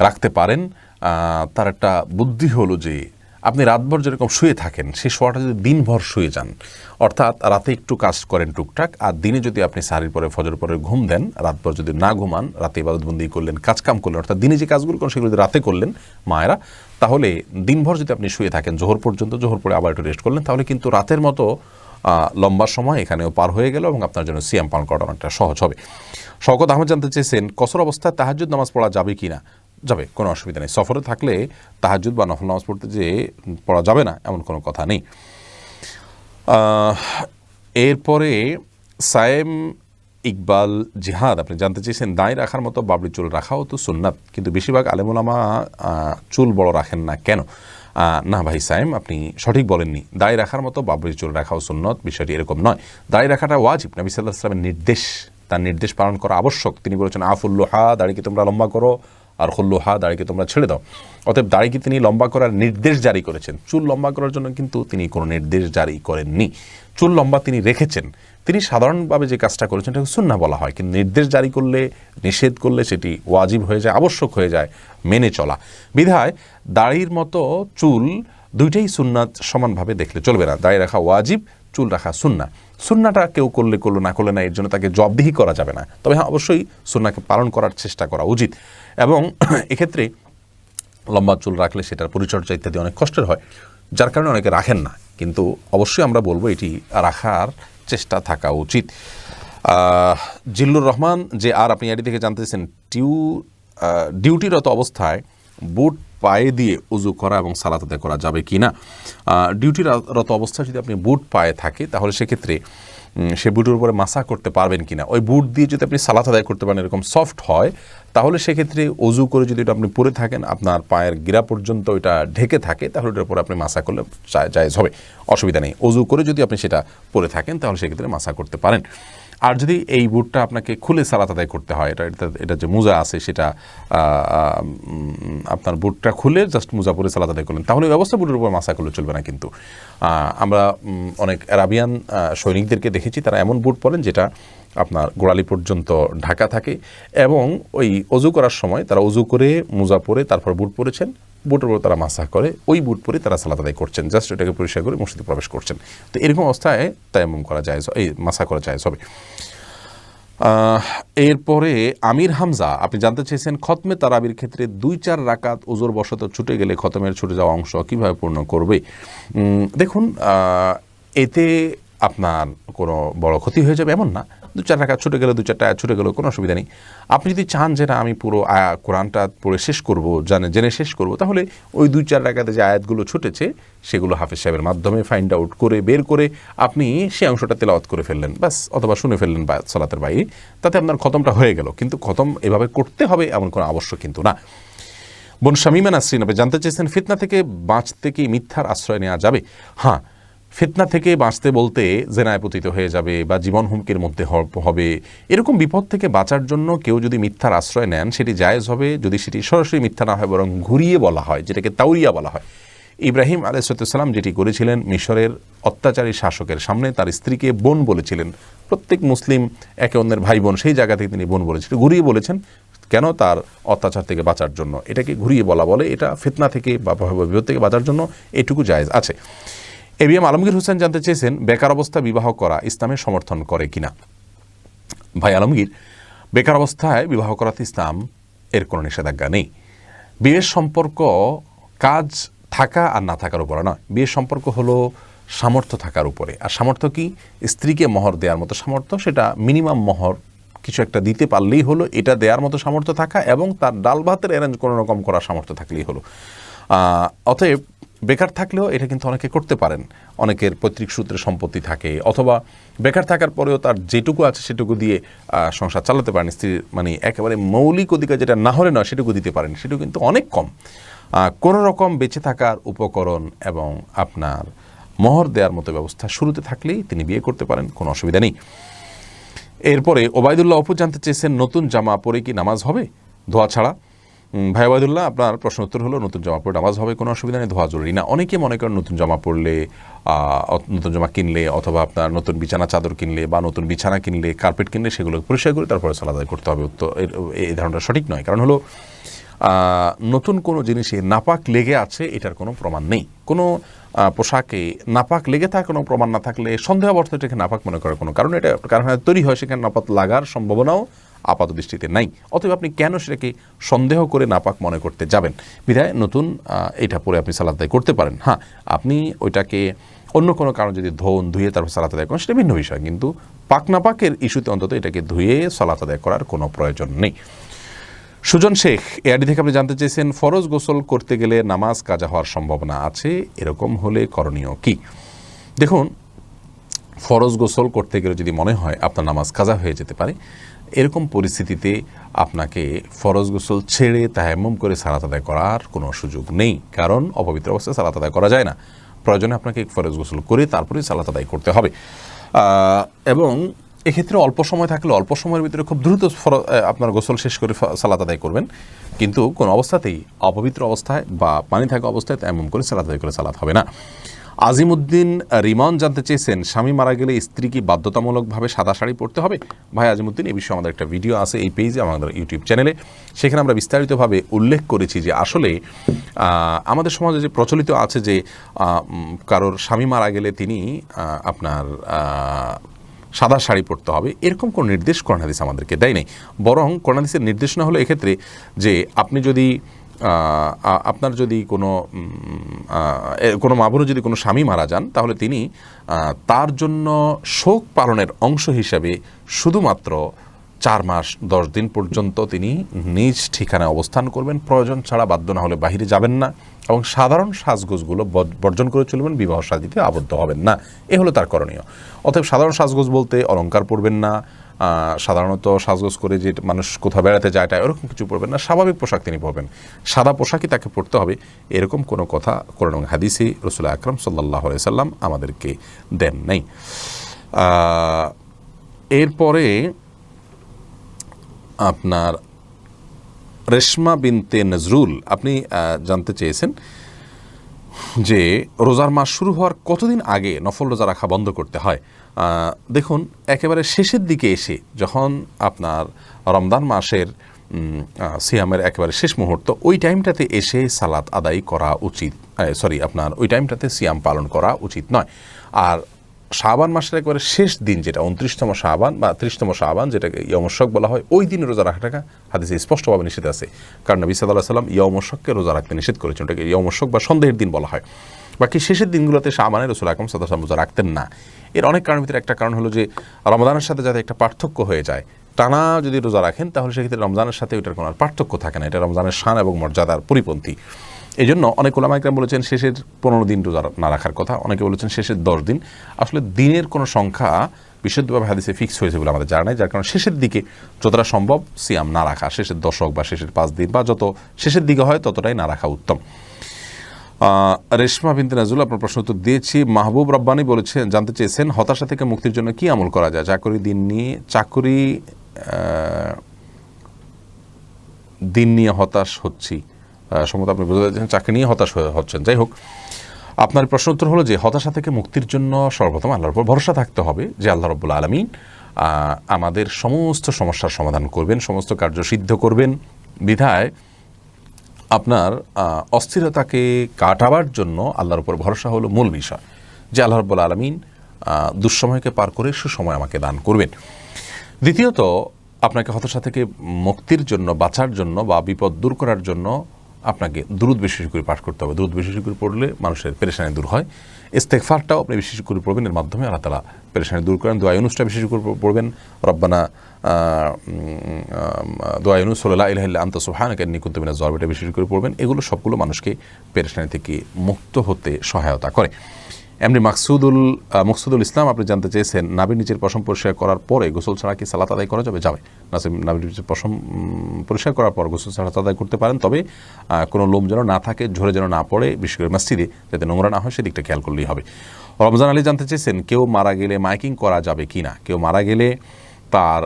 রাখতে পারেন। তার একটা বুদ্ধি হলো যে আপনি রাতভর যেরকম শুয়ে থাকেন সেই শোয়াটা যদি দিনভর শুয়ে যান, অর্থাৎ রাতে একটু কাজ করেন টুকটাক, আর দিনে যদি আপনি সাহারির পরে ফজর পরে ঘুম দেন, রাতভর যদি না ঘুমান, রাতে ইবাদতবন্দি করলেন, কাজকাম করলেন, অর্থাৎ দিনে যে কাজগুলো করেন সেগুলো যদি রাতে করলেন মায়েরা, তাহলে দিনভর যদি আপনি শুয়ে থাকেন জোহর পর্যন্ত, জোহর পরে আবার একটু রেস্ট করলেন, তাহলে কিন্তু রাতের মতো লম্বা সময় এখানেও পার হয়ে গেল এবং আপনার জন্য সিয়াম পালন করাটা অনেকটা সহজ হবে। শওকত আহমেদ জানতে চেয়েছেন, কসর অবস্থায় তাহাজ্জুদ নামাজ পড়া যাবে কি না? যাবে, কোনো অসুবিধা নেই। সফরে থাকলে তাহাজ্জুদ বা নফল নামাজ পড়তে যে পড়া যাবে না এমন কোনো কথা নেই। এরপরে সায়েম ইকবাল জিহাদ, আপনি জানতে চেয়েছেন, দায় রাখার মতো বাবরি চুল রাখাও তো সুন্নাত, কিন্তু বেশিরভাগ আলেম ওলামা চুল বড় রাখেন না কেন? না ভাই সায়েম, আপনি সঠিক বলেননি। দায় রাখার মতো বাবরি চুল রাখাও সুন্নত, বিষয়টি এরকম নয়। দায় রাখাটা ওয়াজিব, নবী সাল্লাল্লাহু আলাইহি ওয়াসাল্লামের নির্দেশ, তার নির্দেশ পালন করা আবশ্যক। তিনি বলেছেন আফুল্লুহা, দাড়িকে তোমরা লম্বা করো, আর খুল্লুহা, দাড়িকে তোমরা ছেড়ে দাও। অতএব দাড়িকে তিনি লম্বা করার নির্দেশ জারি করেছেন, চুল লম্বা করার জন্য কিন্তু তিনি কোনো নির্দেশ জারি করেননি। চুল লম্বা তিনি রেখেছেন, তিনি সাধারণভাবে যে কাজটা করেছেন এটাকে সুন্নাহ বলা হয়, কিন্তু নির্দেশ জারি করলে, নিষেধ করলে সেটি ওয়াজিব হয়ে যায়, আবশ্যক হয়ে যায় মেনে চলা। বিধায় দাড়ির মতো চুল দুইটাই সুন্নাত সমানভাবে দেখলে চলবে না। দাড়ি রাখা ওয়াজিব, চুল রাখা সুন্নাহ। সুন্নাহটা কেউ করলে করলো, না করলে না, এর জন্য তাকে জবাবদিহি করা যাবে না। তবে হ্যাঁ, অবশ্যই সুন্নাহকে পালন করার চেষ্টা করা উচিত। এবং এক্ষেত্রে লম্বা চুল রাখলে সেটার পরিচর্যা ইত্যাদি অনেক কষ্টের হয়, যার কারণে অনেকে রাখেন না। কিন্তু অবশ্যই আমরা বলবো এটি রাখার চেষ্টা থাকা উচিত। জিল্লুর রহমান যে আর আপনি এটি থেকে জানতেছেন, ডিউটিরত অবস্থায় বুট পায়ে দিয়ে উজু করা এবং সালাত আদায় করা যাবে কি না। ডিউটিরত অবস্থায় যদি আপনি বুট পায়ে থাকে তাহলে সেক্ষেত্রে সে বুটের উপরে মাসা করতে পারবেন কিনা। ওই বুট দিয়ে যদি আপনি সালাত আদায় করতে পারেন, এরকম সফট হয়, তাহলে সেক্ষেত্রে অজু করে যদি এটা আপনি পরে থাকেন, আপনার পায়ের গিরা পর্যন্ত ওইটা ঢেকে থাকে, তাহলে ওটার উপরে আপনি মাসা করলে জায়েজ হবে, অসুবিধা নেই। অজু করে যদি আপনি সেটা পরে থাকেন তাহলে সেক্ষেত্রে মাসা করতে পারেন। আর যদি এই বুটটা আপনাকে খুলে সালাত আদায় করতে হয়, এটা যে মোজা আছে সেটা আপনার বুটটা খুলে জাস্ট মোজা পরে সালাত আদায় করলেন, তাহলে ওই অবস্থা বুটের উপর মাসা করলে চলবে না। কিন্তু আমরা অনেক আরাবিয়ান সৈনিকদেরকে দেখেছি, তারা এমন বুট পরেন যেটা আপনার গোড়ালি পর্যন্ত ঢাকা থাকে, এবং ওই অজু করার সময় তারা অজু করে মোজা পরে তারপর বুট পরেছেন, বুটের উপর তারা মাসা করে ওই বুট পরে তারা সালাত আদায় করছেন, জাস্ট এটাকে পরিষ্কার করে মসজিদে প্রবেশ করছেন। তো এরকম অবস্থায় তায়াম্মুম করা যায়, এই মাসা করা যায় হবে। এরপরে আমির হামজা আপনি জানতে চেয়েছেন, খতমে তারাবির ক্ষেত্রে 2-4 রাকাত ওজোর বশত ছুটে গেলে খতমের ছুটে যাওয়া অংশ কীভাবে পূর্ণ করবে। দেখুন, এতে আপনার কোনো বড় ক্ষতি হয়ে যাবে এমন না। 2-4 রাকাত ছুটে গেলে, 2-4টা আয়াত ছুটে গেলেও কোনো অসুবিধা নেই। আপনি যদি চান যে না আমি পুরো কোরআনটা পড়ে শেষ করব, জেনে শেষ করব, তাহলে ওই 2-4 রাকাতে যে আয়াতগুলো ছুটেছে সেগুলো হাফেজ সাহেবের মাধ্যমে ফাইন্ড আউট করে বের করে আপনি সে অংশটা তেলাওয়াত করে ফেললেন ব্যাস, অথবা শুনে ফেললেন সালাতের বাইরে, তাতে আপনার খতমটা হয়ে গেল। কিন্তু খতম এভাবে করতে হবে এমন কোনো আবশ্যক কিন্তু না। বোন শামিমা নাসরিন আপনি জানতে চেয়েছেন, ফিতনা থেকে বাঁচতে কি মিথ্যার আশ্রয় নেওয়া যাবে। হ্যাঁ, ফিতনা থেকে বাঁচতে বলতে জেনায় পতিত হয়ে যাবে বা জীবন হুমকির মধ্যে হবে, এরকম বিপদ থেকে বাঁচার জন্য কেউ যদি মিথ্যার আশ্রয় নেন সেটি জায়েজ হবে, যদি সেটি সরাসরি মিথ্যা না হয় বরং ঘুরিয়ে বলা হয়, যেটাকে তাওরিয়া বলা হয়। ইব্রাহিম আলাইহিসসালাম যেটি করেছিলেন, মিশরের অত্যাচারী শাসকের সামনে তার স্ত্রীকে বোন বলেছিলেন। প্রত্যেক মুসলিম একে অন্যের ভাই বোন, সেই জায়গা থেকে তিনি বোন বলেছিলেন, ঘুরিয়ে বলেছেন কেন, তার অত্যাচার থেকে বাঁচার জন্য। এটাকে ঘুরিয়ে বলা বলে, এটা ফিতনা থেকে বা বিপদ থেকে বাঁচার জন্য এটুকু জায়েজ আছে। এবিএম আলমগীর হোসেন জানতে চেয়েছেন, বেকার অবস্থা বিবাহ করা ইসলামের সমর্থন করে কিনা। ভাই আলমগীর, বেকার অবস্থায় বিবাহ করাতে ইসলাম এর কোনো নিষেধাজ্ঞা নেই। বিয়ের সম্পর্ক কাজ থাকা আর না থাকার উপরে নয়, বিয়ের সম্পর্ক হলো সামর্থ্য থাকার উপরে। আর সামর্থ্য কি? স্ত্রীকে মোহর দেওয়ার মতো সামর্থ্য, সেটা মিনিমাম মোহর কিছু একটা দিতে পারলেই হলো, এটা দেওয়ার মতো সামর্থ্য থাকা, এবং তার ডাল ভাতের অ্যারেঞ্জ কোনো রকম করার সামর্থ্য থাকলেই হলো। অতএব বেকার থাকলেও এটা কিন্তু অনেকে করতে পারেন। অনেকের পৈতৃক সূত্রে সম্পত্তি থাকে, অথবা বেকার থাকার পরেও তার যেটুকু আছে সেটুকু দিয়ে সংসার চালাতে পারেন। স্ত্রীর মানে একেবারে মৌলিক অধিকার যেটা না হলে নয় সেটুকু দিতে পারেন, সেটুকু কিন্তু অনেক কম। কোনো রকম বেঁচে থাকার উপকরণ এবং আপনার মোহর দেওয়ার মতো ব্যবস্থা শুরুতে থাকলেই তিনি বিয়ে করতে পারেন, কোনো অসুবিধা নেই। এরপরে ওবায়দুল্লাহ অপু জানতে চেয়েছেন, নতুন জামা পরে কি নামাজ হবে ধোয়া ছাড়া। ভাই ওবায়দুল্লাহ, আপনার প্রশ্ন উত্তর হলো নতুন জামা পরে নামাজ হবে, কোনো অসুবিধা নেই, ধোয়া জরুরি না। অনেকে মনে করেন নতুন জামা পরলে, নতুন জামা কিনলে, অথবা আপনার নতুন বিছানা চাদর কিনলে বা নতুন বিছানা কিনলে, কার্পেট কিনলে সেগুলো পরিষ্কার করে তারপরে সালাত আদায় করতে হবে। এই ধারণাটা সঠিক নয়। কারণ হলো নতুন কোনো জিনিসে নাপাক লেগে আছে এটার কোনো প্রমাণ নেই। কোনো পোশাকে নাপাক লেগে থাকার কোনো প্রমাণ না থাকলে সন্দেহাবর্ত এটাকে নাপাক মনে করার কোনো কারণ, এটা কারখানায় তৈরি হয়, সেখানে নাপাক লাগার সম্ভাবনাও আপাত দৃষ্টিতে নাই। অতএব আপনি কেন সেটাকে সন্দেহ করে নাপাক মনে করতে যাবেন? বিধায় নতুন এটা পরে আপনি সালাত আদায় করতে পারেন। হ্যাঁ, আপনি ওইটাকে অন্য কোনো কারণ যদি ধুয়ে তারপর সালাত আদায় করেন সেটা ভিন্ন বিষয়, কিন্তু পাক নাপাকের ইস্যুতে অন্তত এটাকে ধুয়ে সালাত আদায় করার কোনো প্রয়োজন নেই। সুজন শেখ এআডি থেকে আপনি জানতে চেয়েছেন, ফরজ গোসল করতে গেলে নামাজ কাজা হওয়ার সম্ভাবনা আছে, এরকম হলে করণীয় কি? দেখুন, ফরজ গোসল করতে গেলে যদি মনে হয় আপনার নামাজ কাজা হয়ে যেতে পারে, এরকম পরিস্থিতিতে আপনাকে ফরজ গোসল ছেড়ে তায়াম্মুম করে সালাত আদায় করার কোনো সুযোগ নেই। কারণ অপবিত্র অবস্থায় সালাত আদায় করা যায় না। প্রয়োজনে আপনাকে ফরজ গোসল করে তারপরে সালাত আদায় করতে হবে। এবং এক্ষেত্রে অল্প সময় থাকলে অল্প সময়ের ভিতরে খুব দ্রুত আপনার গোসল শেষ করে সালাত আদায় করবেন, কিন্তু কোনো অবস্থাতেই অপবিত্র অবস্থায় বা পানি থাকা অবস্থায় এমন করে সালাত আদায় করে সালাত হবে না। আজিমুদ্দিন রিমন জানতে চেয়েছেন, স্বামী মারা গেলে স্ত্রী কি বাধ্যতামূলকভাবে সাদা শাড়ি পরতে হবে? ভাই আজিমুদ্দিন, এই বিষয়ে আমাদের একটা ভিডিও আছে এই পেজে, আমাদের ইউটিউব চ্যানেলে, সেখানে আমরা বিস্তারিতভাবে উল্লেখ করেছি যে আসলে আমাদের সমাজে যে প্রচলিত আছে যে কারোর স্বামী মারা গেলে তিনি আপনার সাদা শাড়ি পরতে হবে, এরকম কোনো নির্দেশ কোরআন হাদিস আমাদেরকে দেয় নাই। বরং কোরআন হাদিসের নির্দেশনা হলো এক্ষেত্রে যে আপনি যদি আপনার যদি কোনো মা বোনের যদি কোনো স্বামী মারা যান, তাহলে তিনি তার জন্য শোক পালনের অংশ হিসাবে শুধুমাত্র 4 মাস 10 দিন পর্যন্ত তিনি নিজ ঠিকানায় অবস্থান করবেন, প্রয়োজন ছাড়া বাধ্য না হলে বাহিরে যাবেন না, এবং সাধারণ সাজগোজগুলো বর্জন করে চলবেন, বিবাহ সাজিতে আবদ্ধ হবেন না, এ হলো তার করণীয়। অতএব সাধারণ সাজগোজ বলতে অলংকার পরবেন না, সাধারণত সাজগোজ করে যে মানুষ কোথাও বেড়াতে যায় ওরকম কিছু পরবেন না, স্বাভাবিক পোশাক তিনি পরবেন, সাদা পোশাকই তাকে পরতে হবে, এরকম কোনো কথা কোরআন এবং হাদিসে রাসূল আকরাম সাল্লাল্লাহু আলাইহি সাল্লাম আমাদেরকে দেন নাই। এরপরে আপনার রেশমা বিনতে নজরুল, আপনি জানতে চেয়েছেন যে রোজার মাস শুরু হওয়ার কতদিন আগে নফল রোজা রাখা বন্ধ করতে হয়? দেখুন, একেবারে শেষের দিকে এসে যখন আপনার রমজান মাসের সিয়ামের একেবারে শেষ মুহূর্ত, ওই টাইমটাতে এসে সালাত আদায় করা উচিত, আপনার ওই টাইমটাতে সিয়াম পালন করা উচিত নয়। আর শাবান মাসের একেবারে শেষ দিন, যেটা 29তম শাবান বা 30তম শাবান, যেটাকে ইয়মশক বলা হয়, ওই দিনে রোজা রাখাটা হাদিসে স্পষ্টভাবে নিষেধ আছে। কারণ নবী সাল্লাল্লাহু আলাইহি সাল্লাম ইয়মশককে রোজা রাখতে নিষেধ করেছেন, ওটাকে ইয়মশক বা সন্দেহের দিন বলা হয়। বাকি শেষের দিনগুলোতে শাবানে রাসূল আকরাম সাল্লাল্লাহু আলাইহি ওয়াসাল্লাম রোজা রাখতেন না। এর অনেক কারণের ভিতরে একটা কারণ হলো যে রমজানের সাথে যাতে একটা পার্থক্য হয়ে যায়, টানা যদি রোজা রাখেন তাহলে সেক্ষেত্রে রমজানের সাথে ওইটার কোনো পার্থক্য থাকে না, এটা রমজানের শান এবং মর্যাদার পরিপন্থী। এই জন্য অনেক উলামা ইকরাম বলেছেন শেষের 15 দিন রোজা না রাখার কথা, অনেকে বলেছেন শেষের 10 দিন। আসলে দিনের কোনো সংখ্যা বিশুদ্ধভাবে হাদিসে ফিক্স হয়েছে বলে আমাদের জানা নাই, যার কারণে শেষের দিকে যতটা সম্ভব সিয়াম না রাখা, শেষের দশক বা শেষের 5 দিন বা যত শেষের দিকে হয় ততটাই না রাখা উত্তম। রেশমা বিনতে নজরুল, আপনার প্রশ্ন উত্তর দিয়েছি। মাহবুব রব্বানি বলেছেন, জানতে চেয়েছেন হতাশা থেকে মুক্তির জন্য কি আমল করা যায়? দিন নিয়ে হতাশ হচ্ছি, সম্ভবত আপনি বুঝতে পারছেন চাকরি নিয়ে হতাশ হচ্ছেন। যাই হোক, আপনার প্রশ্ন উত্তর হলো যে হতাশা থেকে মুক্তির জন্য সর্বপ্রথম আল্লাহর উপর ভরসা থাকতে হবে যে আল্লাহ রাব্বুল আলামিন আমাদের সমস্ত সমস্যার সমাধান করবেন, সমস্ত কার্য সিদ্ধ করবেন। বিধায় আপনার অস্থিরতাকে কাটাবার জন্য আল্লাহর উপর ভরসা হলো মূল বিষয়, যে আল্লাহ রাব্বুল আলামিন দুঃসময়কে পার করে সুসময় আমাকে দান করবেন। দ্বিতীয়ত, আপনাকে হতাশা থেকে মুক্তির জন্য, বাঁচার জন্য বা বিপদ দূর করার জন্য আপনাকে দুরূদ বেশি করে পাঠ করতে হবে। দুরূদ বেশি করে পড়লে মানুষের পেরেশানি দূর হয়। ইস্তেগফারটাও আপনি বেশি করে পড়বেন, এর মাধ্যমে আল্লাহ তাআলা পেরেশানি দূর করেন। দোয়া ইউনুসটা বেশি করে পড়বেন, রব্বানা দোয়া ইউনুস লা ইলাহা ইল্লা আনতা সুবহানাকা ইন্নী কুনতু মিনাজ জালিমিন, এটা বেশি করে পড়বেন। এগুলো সবগুলো মানুষকে পেরেশানি থেকে মুক্ত হতে সহায়তা করে। এমনি মকসুদুল ইসলাম, আপনি জানতে চেয়েছেন নাভির নিচের পশম পরিষ্কার করার পরে গোসল ছাড়া কি সালাত আদায় করা যাবে? নাভির নিচের পশম পরিষ্কার করার পর গোসল ছাড়া আদায় করতে পারেন, তবে কোনো লোম যেন না থাকে, ঝরে যেন না পড়ে, বিশেষ করে মসজিদে যাতে নোংরা না হয় সেদিকটা খেয়াল করলেই হবে। রমজান আলী জানতে চেয়েছেন কেউ মারা গেলে মাইকিং করা যাবে কি না? কেউ মারা গেলে তার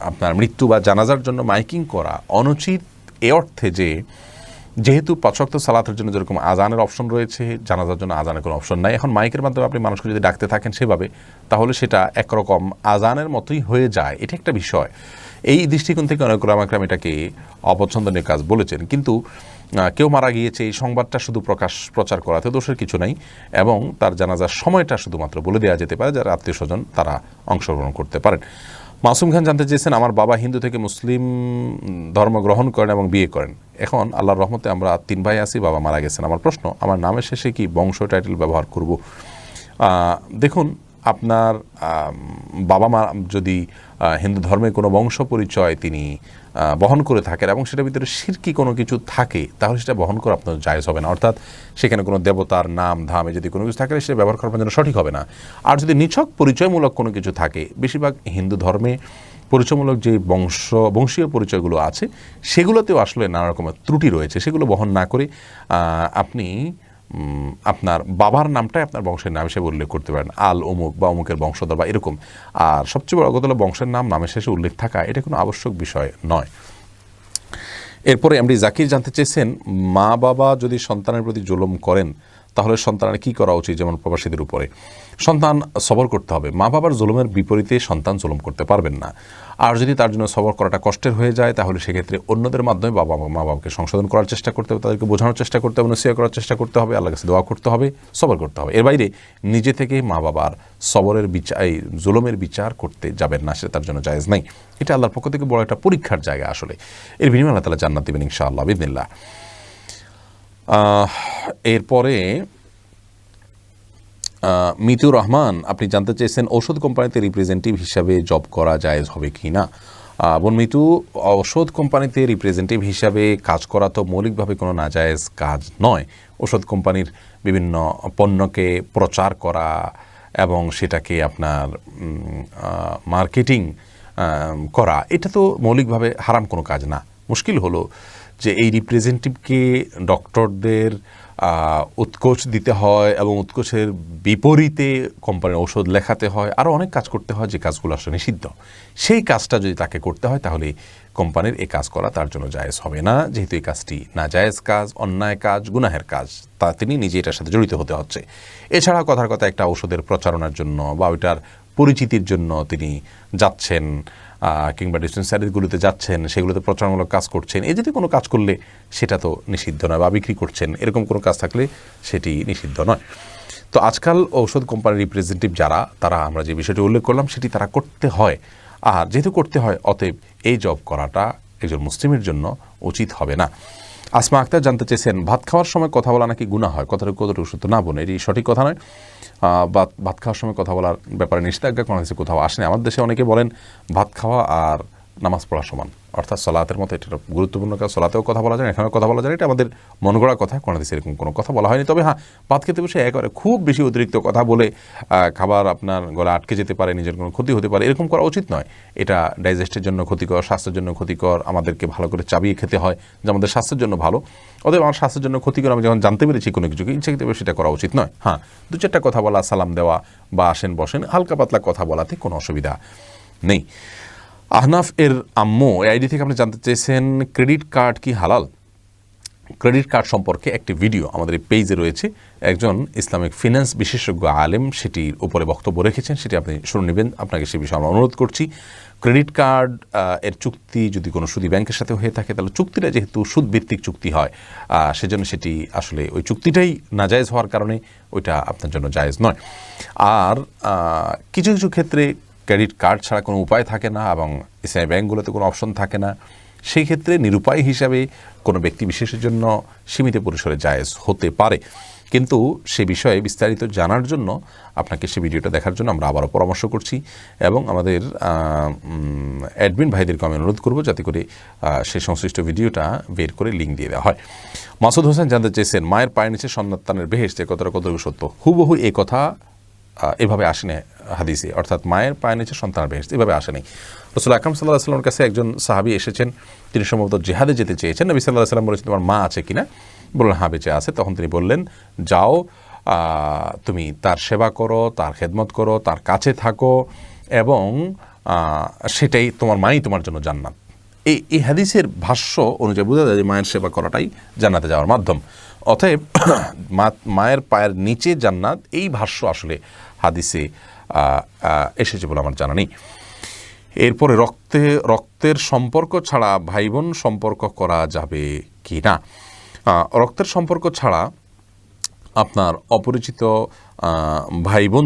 আপনার মৃত্যু বা জানাজার জন্য মাইকিং করা অনুচিত, এ অর্থে যে যেহেতু 5 ওয়াক্ত সালাতের জন্য যেরকম আজানের অপশন রয়েছে, জানাজার জন্য আজানের কোনো অপশন নাই। এখন মাইকের মাধ্যমে আপনি মানুষকে যদি ডাকতে থাকেন সেভাবে, তাহলে সেটা একরকম আজানের মতোই হয়ে যায়। এটা একটা বিষয়। এই দৃষ্টিকোণ থেকে অনেক উলামা ইকরাম এটাকে অপছন্দনীয় কাজ বলেছেন। কিন্তু কেউ মারা গিয়েছে এই সংবাদটা শুধু প্রচার করাতে দোষের কিছু নাই, এবং তার জানাজার সময়টা শুধুমাত্র বলে দেওয়া যেতে পারে, যারা আত্মীয় স্বজন তারা অংশগ্রহণ করতে পারেন। মাসুম খান জানতে চেয়েছেন আমার বাবা হিন্দু থেকে মুসলিম ধর্ম গ্রহণ করেন এবং বিয়ে করেন। এখন আল্লাহর রহমতে আমরা 3 ভাই আছি, বাবা মারা গেছেন। আমার প্রশ্ন, আমার নামের শেষে কি বংশ টাইটেল ব্যবহার করব? দেখুন, আপনার বাবা মা যদি হিন্দু ধর্মে কোনো বংশ পরিচয় তিনি বহন করে থাকেন এবং সেটার ভিতরে শিরকি কোনো কিছু থাকে, তাহলে সেটা বহন করা আপনার জায়েজ হবে না। অর্থাৎ সেখানে কোনো দেবতার নাম ধামে যদি কোনো কিছু থাকে, সেটা ব্যবহার করার জন্য সঠিক হবে না। আর যদি নিছক পরিচয়মূলক কোনো কিছু থাকে, বেশিরভাগ হিন্দু ধর্মে পরিচয়মূলক যে বংশীয় পরিচয়গুলো আছে, সেগুলোতেও আসলে নানা রকমের ত্রুটি রয়েছে, সেগুলো বহন না করে আপনি আপনার বাবার নামটাই আপনার বংশের নাম হিসেবে উল্লেখ করতে পারেন, আল অমুক বা অমুকের বংশধর বা এরকম। আর সবচেয়ে বড় কথা হলো বংশের নাম নামের শেষে উল্লেখ থাকা এটা কোনো আবশ্যক বিষয় নয়। এরপরে এমডি জাকির জানতে চেয়েছেন, মা বাবা যদি সন্তানের প্রতি জুলুম করেন তাহলে সন্তানের কী করা উচিত, যেমন প্রবাসীদের উপরে? সন্তান সবর করতে হবে। মা বাবার জুলুমের বিপরীতে সন্তান জুলুম করতে পারবেন না। আর যদি তার জন্য সবর করাটা কষ্টের হয়ে যায় তাহলে সেক্ষেত্রে অন্যদের মাধ্যমে মা বাবাকে সংশোধন করার চেষ্টা করতে হবে, তাদেরকে বোঝানোর চেষ্টা করতে হবে, নসিহত করার চেষ্টা করতে হবে, আল্লাহর কাছে দোয়া করতে হবে, সবর করতে হবে। এর বাইরে নিজে থেকে মা বাবার সবরের বিচার, এই জুলুমের বিচার করতে যাবেন না, সেটা তার জন্য জায়েজ নাই। এটা আল্লাহর পক্ষ থেকে বড় একটা পরীক্ষার জায়গা আসলে। এর বিনিময়ে আল্লাহ তাআলা জান্নাত দেবেন ইনশাআল্লাহ বিইذنিল্লাহ। এরপরে মিতুর রহমান আপনি জানতে চেয়েছেন, ঔষধ কোম্পানিতে রিপ্রেজেন্টেটিভ হিসাবে জব করা জায়েজ হবে কি না? বোন মিতু, ঔষধ কোম্পানিতে রিপ্রেজেন্টেটিভ হিসাবে কাজ করা তো মৌলিকভাবে কোনো নাজায়েজ কাজ নয়। ঔষধ কোম্পানির বিভিন্ন পণ্যকে প্রচার করা এবং সেটাকে আপনার মার্কেটিং করা, এটা তো মৌলিকভাবে হারাম কোনো কাজ না। মুশকিল হলো যে এই রিপ্রেজেন্টেটিভকে ডক্টরদের উৎকোচ দিতে হয় এবং উৎকোচের বিপরীতে কোম্পানির ঔষধ লেখাতে হয়, আরও অনেক কাজ করতে হয় যে কাজগুলো আসলে নিষিদ্ধ। সেই কাজটা যদি তাকে করতে হয় তাহলে কোম্পানির এই কাজ করা তার জন্য জায়েজ হবে না, যেহেতু এই কাজটি নাজায়েজ কাজ, অন্যায় কাজ, গুনাহের কাজ, তা তিনি নিজে এটার সাথে জড়িত হতে হচ্ছে। এছাড়া কথার কথা একটা ঔষধের প্রচারণার জন্য বা ওইটার পরিচিতির জন্য তিনি যাচ্ছেন কিংবা ডিসপেন্সারিগুলোতে যাচ্ছেন, সেগুলোতে প্রচারণামূলক কাজ করছেন, এই যদি কোনো কাজ করলে সেটা তো নিষিদ্ধ নয়, বা বিক্রি করছেন এরকম কোনো কাজ থাকলে সেটি নিষিদ্ধ নয়। তো আজকাল ঔষধ কোম্পানির রিপ্রেজেন্টেটিভ যারা, তারা আমরা যে বিষয়টি উল্লেখ করলাম সেটি তারা করতে হয়। আর যেহেতু করতে হয়, অতএব এই জব করাটা একজন মুসলিমের জন্য উচিত হবে না। আসমা আক্তার জানতে চেয়েছেন, ভাত খাওয়ার সময় কথা বলা নাকি গুনাহ হয়, কথাটা কতটুকু সত্য? না বোন, এটি সঠিক কথা নয়। ভাত খাওয়ার সময় কথা বলার ব্যাপারে নিষেধাজ্ঞা কোনো কিছু কোথাও আসেনি। আমাদের দেশে অনেকে বলেন ভাত খাওয়া আর নামাজ পড়া সমান, অর্থাৎ সলাতের মতো এটা গুরুত্বপূর্ণ কাজ, সলাতেও কথা বলা যায়, এখানেও কথা বলা যায়, এটা আমাদের মন গড়া কথা, কোনো দেশে এরকম কোনো কথা বলা হয়নি। তবে হ্যাঁ, ভাত খেতে বসে একেবারে খুব বেশি অতিরিক্ত কথা বলে খাবার আপনার গলা আটকে যেতে পারে, নিজের কোনো ক্ষতি হতে পারে, এরকম করা উচিত নয়। এটা ডাইজেস্টের জন্য ক্ষতিকর, স্বাস্থ্যের জন্য ক্ষতিকর। আমাদেরকে ভালো করে চাবিয়ে খেতে হয় যে আমাদের স্বাস্থ্যের জন্য ভালো, অতএব আমার স্বাস্থ্যের জন্য ক্ষতিকর আমি যখন জানতে পেরেছি কোনো কিছুকে, ইচ্ছাকৃত সেটা করা উচিত নয়। হ্যাঁ, দু চারটা কথা বলা, সালাম দেওয়া বা আসেন বসেন, হালকা পাতলা কথা বলাতে কোনো অসুবিধা নেই। আহনাফ এর আম্মু এই আইডি থেকে আপনি জানতে চেয়েছেন, ক্রেডিট কার্ড কি হালাল? ক্রেডিট কার্ড সম্পর্কে একটি ভিডিও আমাদের এই পেজে রয়েছে, একজন ইসলামিক ফিন্যান্স বিশেষজ্ঞ আলেম সেটির উপরে বক্তব্য রেখেছেন, সেটি আপনি শুনে নেবেন। আপনাকে সে বিষয়ে আমরা অনুরোধ করছি। ক্রেডিট কার্ড এর চুক্তি যদি কোনো সুদী ব্যাংকের সাথে হয়ে থাকে তাহলে চুক্তিটা যেহেতু সুদভিত্তিক চুক্তি হয়, সেজন্য সেটি আসলে ওই চুক্তিটাই নাজায়েজ হওয়ার কারণে ওইটা আপনার জন্য জায়েজ নয়। আর কিছু কিছু ক্ষেত্রে ক্রেডিট কার্ড ছাড়া কোনো উপায় থাকে না এবং ইসলামী ব্যাংকগুলোতে কোনো অপশন থাকে না, সেই ক্ষেত্রে নিরুপায় হিসাবে কোনো ব্যক্তি বিশেষের জন্য সীমিত পরিসরে জায়েজ হতে পারে। কিন্তু সে বিষয়ে বিস্তারিত জানার জন্য আপনাকে সে ভিডিওটা দেখার জন্য আমরা আবারও পরামর্শ করছি এবং আমাদের অ্যাডমিন ভাইদেরকে আমি অনুরোধ করবো যাতে করে সেই সংশ্লিষ্ট ভিডিওটা বের করে লিঙ্ক দিয়ে দেওয়া হয়। মাসুদ হোসেন জানতে চেয়েছেন, মায়ের পায়ের নিচে সন্তানের বেহেশত, কতটুকু সত্য? হুবহু এই কথা এভাবে আসেনি হাদিসে, অর্থাৎ মায়ের পায়ের নিচে সন্তানের বেহেশত এভাবে আসেনি। রাসূল আকরাম সাল্লাল্লাহু আলাইহি ওয়াসাল্লামের কাছে একজন সাহাবী এসেছেন, তিনি সম্ভবত জিহাদে যেতে চেয়েছেন। নবী সাল্লাল্লাহু আলাইহি ওয়াসাল্লাম বলেছেন, তোমার মা আছে কিনা? বললেন হ্যাঁ, বেঁচে আছে। তখন তিনি বললেন, যাও তুমি তার সেবা করো, তার খেদমত করো, তার কাছে থাকো এবং সেটাই তোমার মাই তোমার জন্য জান্নাত। এই হাদিসের ভাষ্য অনুযায়ী বোঝা যায় যে মায়ের সেবা করাটাই জান্নাতে যাওয়ার মাধ্যম। অতএব মায়ের পায়ের নিচে জান্নাত, এই ভাষ্য আসলে হাদিসে এসেছে বলে আমার জানা নেই। এরপরে রক্তের সম্পর্ক ছাড়া ভাই বোন সম্পর্ক করা যাবে কি না? রক্তের সম্পর্ক ছাড়া আপনার অপরিচিত ভাই বোন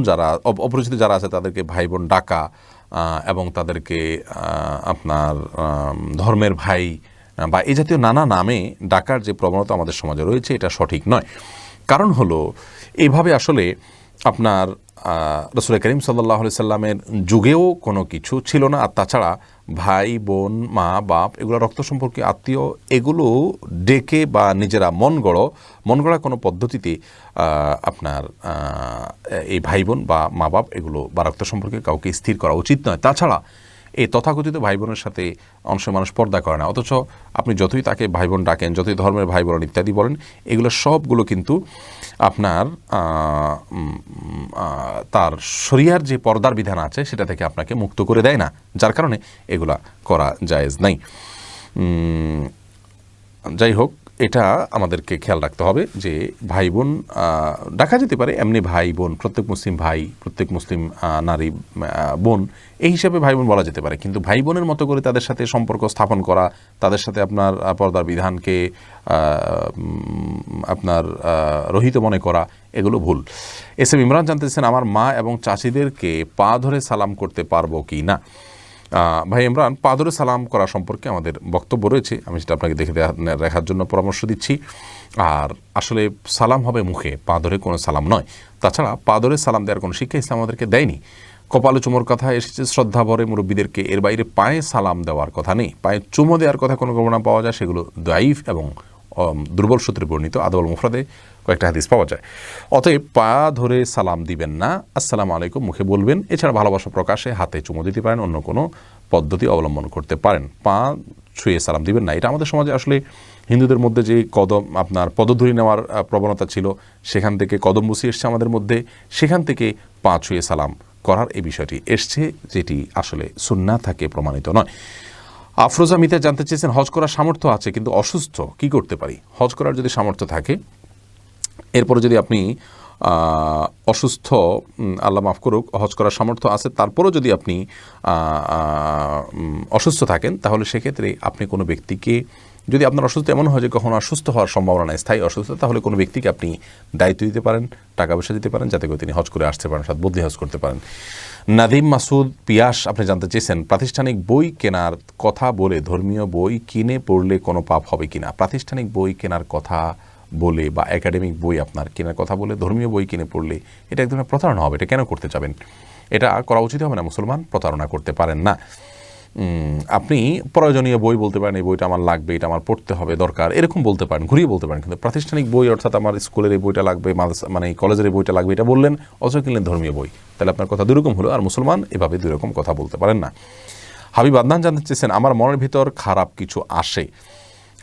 অপরিচিত যারা আছে তাদেরকে ভাই বোন ডাকা এবং তাদেরকে আপনার ধর্মের ভাই বা এই জাতীয় নানা নামে ডাকার যে প্রবণতা আমাদের সমাজে রয়েছে, এটা সঠিক নয়। কারণ হলো এইভাবে আসলে আপনার রাসূল করিম সাল্লাল্লাহু আলাইহি সাল্লামের যুগেও কোনো কিছু ছিল না। আর তাছাড়া ভাই বোন, মা বাপ, এগুলো রক্ত সম্পর্কে আত্মীয়, এগুলো ডেকে বা নিজেরা মন গড়া কোনো পদ্ধতিতে আপনার এই ভাই বোন বা মা বাপ এগুলো বা রক্ত সম্পর্কে কাউকে স্থির করা উচিত নয়। তাছাড়া এই তথাকথিত ভাই বোনের সাথে অনেক সময় মানুষ পর্দা করে না, অথচ আপনি যতই তাকে ভাই বোন ডাকেন, যতই ধর্মের ভাই বোন ইত্যাদি বলেন, এগুলো সবগুলো কিন্তু আপনার তার শরিয়ার যে পর্দার বিধান আছে সেটা থেকে আপনাকে মুক্ত করে দেয় না, যার কারণে এগুলা করা জায়েজ নাই। যাই হোক, এটা আমাদেরকে খেয়াল রাখতে হবে যে ভাই বোন ডাকা যেতে পারে এমনি ভাই বোন, প্রত্যেক মুসলিম ভাই, প্রত্যেক মুসলিম নারী বোন, এই হিসাবে ভাই বোন বলা যেতে পারে, কিন্তু ভাই বোনের মতো করে তাদের সাথে সম্পর্ক স্থাপন করা, তাদের সাথে আপনার পর্দার বিধানকে আপনার রহিত মনে করা, এগুলো ভুল। এস এম ইমরান জানতেছেন, আমার মা এবং চাচিদেরকে পা ধরে সালাম করতে পারবো কি না? ভাই ইমরান, পা ধরে সালাম করা সম্পর্কে আমাদের বক্তব্য রয়েছে, আমি সেটা আপনাকে দেখে রাখার জন্য পরামর্শ দিচ্ছি। আর আসলে সালাম হবে মুখে, পা ধরে কোনো সালাম নয়। তাছাড়া পা ধরে সালাম দেওয়ার কোনো শিক্ষা ইসলাম আমাদেরকে দেয়নি। কপালে চুমোর কথা এসেছে শ্রদ্ধা ভরে মুরব্বীদেরকে, এর বাইরে পায়ে সালাম দেওয়ার কথা নেই। পায়ে চুমো দেওয়ার কথা কোনো বর্ণনা পাওয়া যায়, সেগুলো দাইফ এবং দুর্বল সূত্রে বর্ণিত। আদবুল মুফরাদে কয়েকটা হাদিস পাওয়া যায়। অতএব পা ধরে সালাম দিবেন না, আসসালামু আলাইকুম মুখে বলবেন। এছাড়া ভালোবাসা প্রকাশে হাতে চুমো দিতে পারেন, অন্য কোনো পদ্ধতি অবলম্বন করতে পারেন। পা ছুঁয়ে সালাম দিবেন না। এটা আমাদের সমাজে আসলে হিন্দুদের মধ্যে যে কদম আপনার পদধূলি নেওয়ার প্রবণতা ছিল, সেখান থেকে কদম বুসি এসছে আমাদের মধ্যে, সেখান থেকে পা ছুঁয়ে সালাম করার এই বিষয়টি এসছে, যেটি আসলে সুন্নাহ থেকে প্রমাণিত নয়। আফরোজা মিতা জানতে চেয়েছেন, হজ করার সামর্থ্য আছে কিন্তু অসুস্থ, কি করতে পারি? হজ করার যদি সামর্থ্য থাকে, এরপরে যদি আপনি অসুস্থ, আল্লাহ মাফ করুক, হজ করার সামর্থ্য আছে, তারপরও যদি আপনি অসুস্থ থাকেন, তাহলে সেক্ষেত্রে আপনি কোনো ব্যক্তিকে, যদি আপনার অসুস্থ এমন হয় যে কখনো অসুস্থ হওয়ার সম্ভাবনা নেই, স্থায়ী অসুস্থ, তাহলে কোনো ব্যক্তিকে আপনি দায়িত্ব দিতে পারেন, টাকা পয়সা দিতে পারেন, যাতে করে তিনি হজ করে আসতে পারেন, সাথে বদলি হজ করতে পারেন। নাদিম মাসুদ পিয়াস আপনি জানতে চেয়েছেন, প্রাতিষ্ঠানিক বই কেনার কথা বলে ধর্মীয় বই কিনে পড়লে কোনো পাপ হবে কিনা? প্রাতিষ্ঠানিক বই কেনার কথা বলে বা একাডেমিক বই আপনার কেনার কথা বলে ধর্মীয় বই কিনে পড়লে এটা এক ধরনের প্রতারণা হবে। এটা কেন করতে যাবেন? এটা করা উচিত হবে না। মুসলমান প্রতারণা করতে পারেন না। আপনি প্রয়োজনীয় বই বলতে পারেন, এই বইটা আমার লাগবে, এটা আমার পড়তে হবে, দরকার, এরকম বলতে পারেন, ঘুরিয়ে বলতে পারেন। কিন্তু প্রাতিষ্ঠানিক বই, অর্থাৎ আমার স্কুলের এই বইটা লাগবে, মানে কলেজের এই বইটা লাগবে, এটা বললেন, অথচ কিনলেন ধর্মীয় বই, তাহলে আপনার কথা দুরকম হলো। আর মুসলমান এভাবে দুরকম কথা বলতে পারেন না। হাবিব আদনান জানতে চেয়েছেন, আমার মনের ভিতর খারাপ কিছু আসে,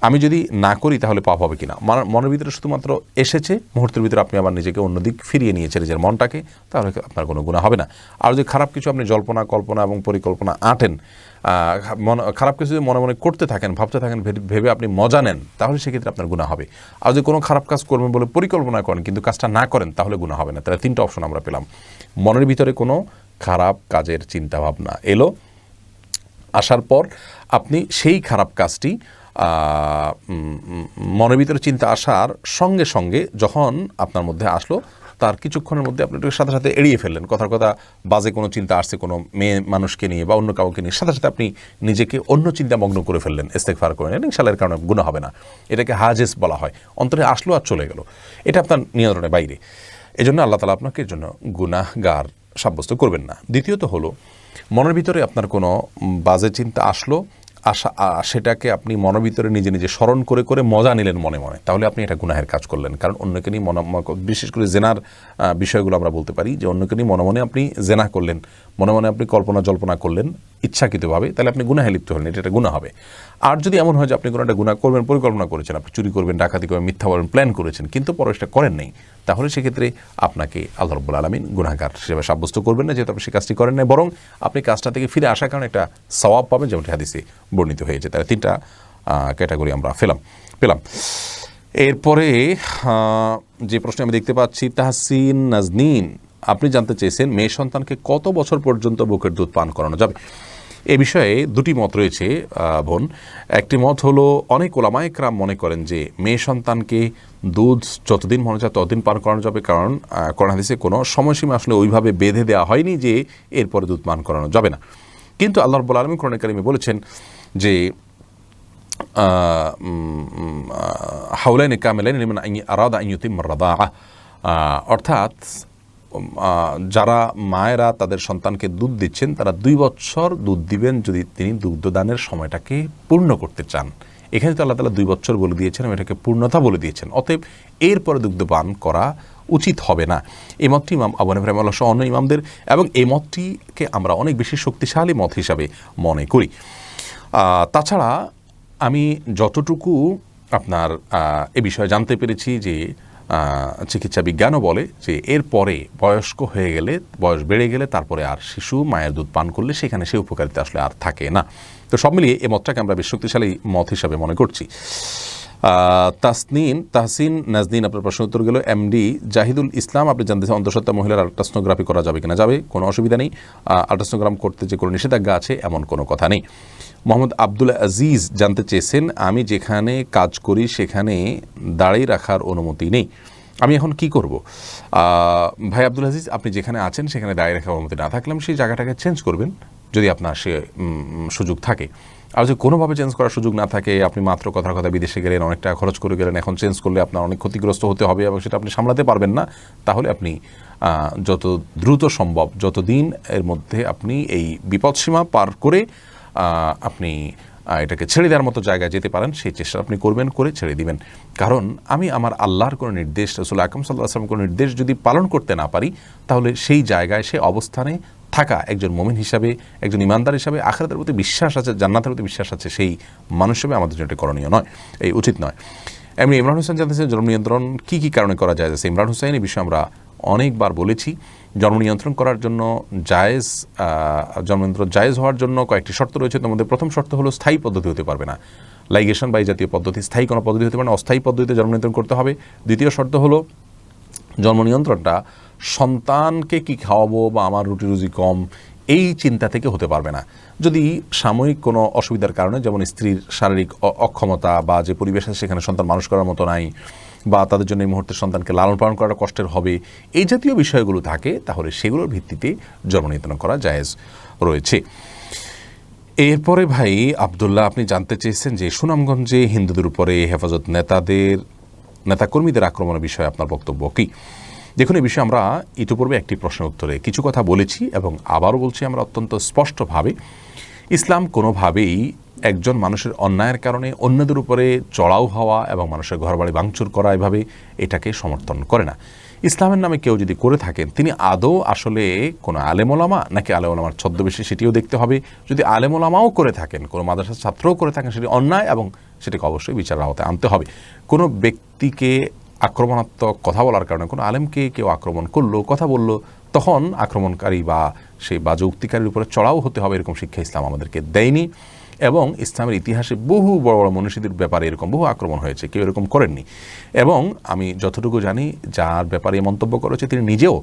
আমি যদি না করি তাহলে পাপ হবে কিনা? মনের ভিতরে শুধুমাত্র এসেছে, মুহূর্তের ভিতরে আপনি আবার নিজেকে অন্যদিক ফিরিয়ে নিয়েছেন নিজের মনটাকে, তাহলে আপনার কোনো গুনাহ হবে না। আর যদি খারাপ কিছু আপনি জল্পনা, কল্পনা এবং পরিকল্পনা আঁটেন, খারাপ কিছু যদি মনে মনে করতে থাকেন, ভাবতে থাকেন, ভেবে আপনি মজা নেন, তাহলে সেক্ষেত্রে আপনার গুনাহ হবে। আর যদি কোনো খারাপ কাজ করবেন বলে পরিকল্পনা করেন কিন্তু কাজটা না করেন, তাহলে গুনাহ হবে না। তাহলে তিনটা অপশন আমরা পেলাম। মনের ভিতরে কোনো খারাপ কাজের চিন্তাভাবনা এলো, আসার পর আপনি সেই খারাপ কাজটি মনের ভিতরে চিন্তা আসার সঙ্গে সঙ্গে যখন আপনার মধ্যে আসলো, তার কিছুক্ষণের মধ্যে আপনি সাথে সাথে এড়িয়ে ফেললেন। কথার কথা, বাজে কোনো চিন্তা আসছে কোনো মেয়ে মানুষকে নিয়ে বা অন্য কাউকে নিয়ে, সাথে সাথে আপনি নিজেকে অন্য চিন্তা মগ্ন করে ফেললেন, ইস্তেগফার করে নিলেন, ইনশাআল্লাহ এর কারণে গুনাহ হবে না। এটাকে হাজেস বলা হয়। অন্তরে আসলো আর চলে গেল, এটা আপনার নিয়ন্ত্রণের বাইরে। এজন্য আল্লাহ তাআলা আপনাকে এর জন্য গুনাহগার সাব্যস্ত করবেন না। দ্বিতীয়ত হলো, মনের ভিতরে আপনার কোনো বাজে চিন্তা আসলো, সেটাকে আপনি মনের ভিতরে নিজে নিজে স্মরণ করে করে মজা নিলেন মনে মনে, তাহলে আপনি এটা গুনাহের কাজ করলেন। কারণ অন্যকে নিয়ে বিশেষ করে জেনার বিষয়গুলো আমরা বলতে পারি যে অন্যকে নিয়ে মনে মনে আপনি জেনা করলেন, মনে মনে আপনি কল্পনা জল্পনা করলেন ইচ্ছাকৃতভাবে, তাহলে আপনি গুনাহে লিপ্ত হলেন, এটা গুনাহ হবে। আর যদি এমন হয় যে আপনি কোনো একটা গুনাহ করবেন, পরিকল্পনা করেছেন, আপনি চুরি করবেন, ডাকাতি করবেন, মিথ্যা বলবেন, প্ল্যান করেছেন, কিন্তু পরে সেটা করেন নাই, তাহলে সেক্ষেত্রে আপনাকে আল্লাহ রাব্বুল আলামিন গুনাহগার হিসেবে সাব্যস্ত করবেন না, যেহেতু আপনি সেই কাজটি করেন নাই, বরং আপনি কাজটা থেকে ফিরে আসার কারণে একটা সওয়াব পাবেন, যেমনটি হাদিসে বর্ণিত হয়েছে। তাহলে তিনটা ক্যাটাগরি আমরা পেলাম। এরপরে যে প্রশ্ন আমি দেখতে পাচ্ছি, তাহসিন নাজনীন আপনি জানতে চেয়েছেন, মেয়ে সন্তানকে কত বছর পর্যন্ত বুকের দুধ পান করানো যাবে? এ বিষয়ে দুটি মত রয়েছে বোন। একটি মত হলো, অনেক ওলামায়ে কেরাম মনে করেন যে মেয়ে সন্তানকে দুধ যতদিন মনে চায় ততদিন পান করানো যাবে, কারণ কোরআন হাদিসে কোনো সময়সীমা আসলে ওইভাবে বেঁধে দেওয়া হয়নি যে এরপরে দুধ পান করানো যাবে না। কিন্তু আল্লাহ রাব্বুল আলামিন কোরআনে কারিমে বলেছেন যে হাওলাইনি কামিলাইনি লিমান আরাদা আন ইউতিম্মা রাদাআহ, অর্থাৎ যারা মায়েরা তাদের সন্তানকে দুধ দিচ্ছেন, তারা 2 বছর দুধ দিবেন যদি তিনি দুগ্ধদানের সময়টাকে পূর্ণ করতে চান। এখানে তো আল্লাহ তাআলা 2 বছর বলে দিয়েছেন, এটাকে পূর্ণতা বলে দিয়েছেন। অতএব এরপরে দুগ্ধ পান করা উচিত হবে না। এই মতটি ইমাম আবু হানিফা রাহিমাহুল্লাহ সহ অন্য ইমামদের, এবং এই মতটিকে আমরা অনেক বেশি শক্তিশালী মত হিসাবে মনে করি। তাছাড়া আমি যতটুকু আপনার এ বিষয়ে জানতে পেরেছি যে চিকিৎসা বিজ্ঞানও বলে যে এরপরে বয়স্ক হয়ে গেলে, বয়স বেড়ে গেলে তারপরে আর শিশু মায়ের দুধ পান করলে সেখানে সে উপকারিতা আসলে আর থাকে না। তো সব মিলিয়ে এই মতটাকে আমরা বেশ শক্তিশালী মত হিসাবে মনে করছি। তাহসিন নাজনীন আপনার প্রশ্ন উত্তর গেল। এমডি জাহিদুল ইসলাম আপনি জানতে চান অন্তঃসত্ত্বা মহিলার আল্ট্রাসোনোগ্রাফি করা যাবে কিনা? যাবে, কোনো অসুবিধা নেই। আল্ট্রাসোনোগ্রাম করতে যে কোনো নিষেধাজ্ঞা আছে এমন কোনো কথা নেই। মোহাম্মদ আব্দুল আজিজ জানতে চেয়েছেন আমি যেখানে কাজ করি সেখানে দাঁড়িয়ে রাখার অনুমতি নেই, আমি এখন কি করব? ভাই আব্দুল আজিজ, আপনি যেখানে আছেন সেখানে দাঁড়িয়ে রাখার অনুমতি না থাকলে সেই জায়গাটাকে চেঞ্জ করবেন যদি আপনার সে সুযোগ থাকে। আর যদি কোনোভাবে চেঞ্জ করার সুযোগ না থাকে, আপনি মাত্র কথার কথা বিদেশে গেলেন, অনেক টাকা খরচ করে গেলেন, এখন চেঞ্জ করলে আপনার অনেক ক্ষতিগ্রস্ত হতে হবে এবং সেটা আপনি সামলাতে পারবেন না, তাহলে আপনি যত দ্রুত সম্ভব, যত দিন এর মধ্যে আপনি এই বিপদসীমা পার করে আপনি এটাকে ছেড়ে দেওয়ার মতো জায়গায় যেতে পারেন সেই চেষ্টা আপনি করবেন, করে ছেড়ে দিবেন। কারণ আমি আমার আল্লাহর কোনো নির্দেশ, রাসূল আকরাম সাল্লাল্লাহু আলাইহি ওয়াসাল্লামের কোনো নির্দেশ যদি পালন করতে না পারি, তাহলে সেই জায়গায়, সেই অবস্থানে থাকা একজন মুমিন হিসাবে, একজন ইমানদার হিসাবে, আখিরাতের প্রতি বিশ্বাস আছে, জান্নাতের প্রতি বিশ্বাস আছে, সেই মানুষ হিসেবে আমাদের জন্য এটা করণীয় নয়, এই উচিত নয়। এমনি ইমরান হোসেন জানতেছেন জন্ম নিয়ন্ত্রণ কী কী কারণে করা যায়? ইমরান হোসেন, এই বিষয়ে আমরা অনেকবার বলেছি, জন্ম নিয়ন্ত্রণ করার জন্য জন্ম নিয়ন্ত্রণ জায়েজ হওয়ার জন্য কয়েকটি শর্ত রয়েছে। তার মধ্যে প্রথম শর্ত হলো স্থায়ী পদ্ধতি হতে পারবে না, লাইগেশন বা এই জাতীয় পদ্ধতি, স্থায়ী কোনো পদ্ধতি হতে পারে না, অস্থায়ী পদ্ধতিতে জন্ম নিয়ন্ত্রণ করতে হবে। দ্বিতীয় শর্ত হলো জন্ম নিয়ন্ত্রণটা সন্তানকে কি খাওয়াবো বা আমার রুটি রুজি কম এই চিন্তা থেকে হতে পারবে না। যদি সাময়িক কোনো অসুবিধার কারণে, যেমন স্ত্রীর শারীরিক অক্ষমতা বা যে পরিবেশ আছে সেখানে সন্তান মানুষ করার মতো নাই, বা তাদের জন্য এই মুহূর্তে সন্তানকে লালন পালন করাটা কষ্টের হবে, এই জাতীয় বিষয়গুলো থাকে, তাহলে সেগুলোর ভিত্তিতে জন্ম নিয়ন্ত্রণ করা জায়েজ রয়েছে। এরপরে ভাই আবদুল্লাহ, আপনি জানতে চেয়েছেন যে সুনামগঞ্জে হিন্দুদের উপরে হেফাজত নেতাকর্মীদের আক্রমণের বিষয়ে আপনার বক্তব্য কী? দেখুন, এই বিষয়ে আমরা ইতিপূর্বে একটি প্রশ্নের উত্তরে কিছু কথা বলেছি এবং আবারও বলছি আমরা অত্যন্ত স্পষ্টভাবে, ইসলাম কোনোভাবেই একজন মানুষের অন্যায়ের কারণে অন্যদের উপরে চড়াও হওয়া এবং মানুষের ঘরবাড়ি ভাঙচুর করা, এভাবে এটাকে সমর্থন করে না। ইসলামের নামে কেউ যদি করে থাকেন, তিনি আদৌ আসলে কোনো আলেম ওলামা নাকি আলেম ওলামার ছদ্মবেশে, সেটিও দেখতে হবে। যদি আলেম ওলামাও করে থাকেন, কোনো মাদ্রাসার ছাত্রও করে থাকেন, সেটি অন্যায় এবং সেটাকে অবশ্যই বিচারের আওতায় আনতে হবে। কোনো ব্যক্তিকে আক্রমণাত্মক কথা বলার কারণে, কোনো আলেমকে কেউ আক্রমণ করলো, কথা বললো, তখন আক্রমণকারী বা সেই বাজে উক্তিকারীর উপরে চড়াও হতে হবে, এরকম শিক্ষা ইসলাম আমাদেরকে দেয়নি। এবং ইসলামের ইতিহাসে বহু বড় বড় মনীষীদের ব্যাপারে এরকম বহু আক্রমণ হয়েছে, কেউ এরকম করেননি। এবং আমি যতটুকু জানি, যার ব্যাপারে মন্তব্য করেছে তিনি নিজেও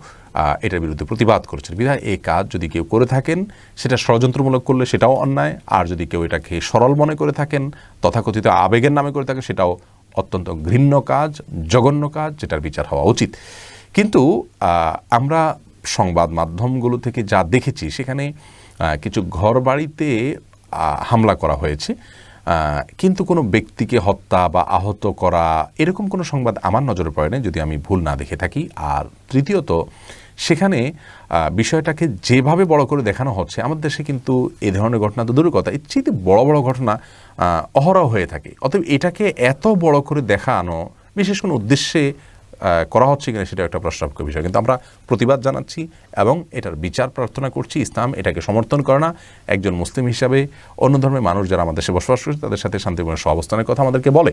এটার বিরুদ্ধে প্রতিবাদ করেছেন। বিধায় এই কাজ যদি কেউ করে থাকেন, সেটা ষড়যন্ত্রমূলক করলে সেটাও অন্যায়, আর যদি কেউ এটাকে সরল মনে করে থাকেন, তথাকথিত আবেগের নামে করে থাকেন, সেটাও অত্যন্ত ঘৃণ্য কাজ, জঘন্য কাজ, যেটার বিচার হওয়া উচিত। কিন্তু আমরা সংবাদ মাধ্যমগুলো থেকে যা দেখেছি, সেখানে কিছু ঘর বাড়িতে হামলা করা হয়েছে, কিন্তু কোনো ব্যক্তিকে হত্যা বা আহত করা এরকম কোনো সংবাদ আমার নজরে পড়ে না, যদি আমি ভুল না দেখে থাকি। আর তৃতীয়ত, সেখানে বিষয়টাকে যেভাবে বড় করে দেখানো হচ্ছে, আমাদের দেশে কিন্তু এই ধরনের ঘটনা তো দূরের কথা, এর চেয়ে বড় বড় ঘটনা অহরহ হয়ে থাকে। অতএব এটাকে এত বড় করে দেখানো বিশেষ কোনো উদ্দেশ্যে করা হচ্ছে কিনা সেটা একটা প্রশ্নার্হ বিষয়। কিন্তু আমরা প্রতিবাদ জানাচ্ছি এবং এটার বিচার প্রার্থনা করছি। ইসলাম এটাকে সমর্থন করে না। একজন মুসলিম হিসাবে অন্য ধর্মের মানুষ যারা আমাদের দেশে বসবাস করছে, তাদের সাথে শান্তিপূর্ণ সহাবস্থানের কথা আমাদেরকে বলে।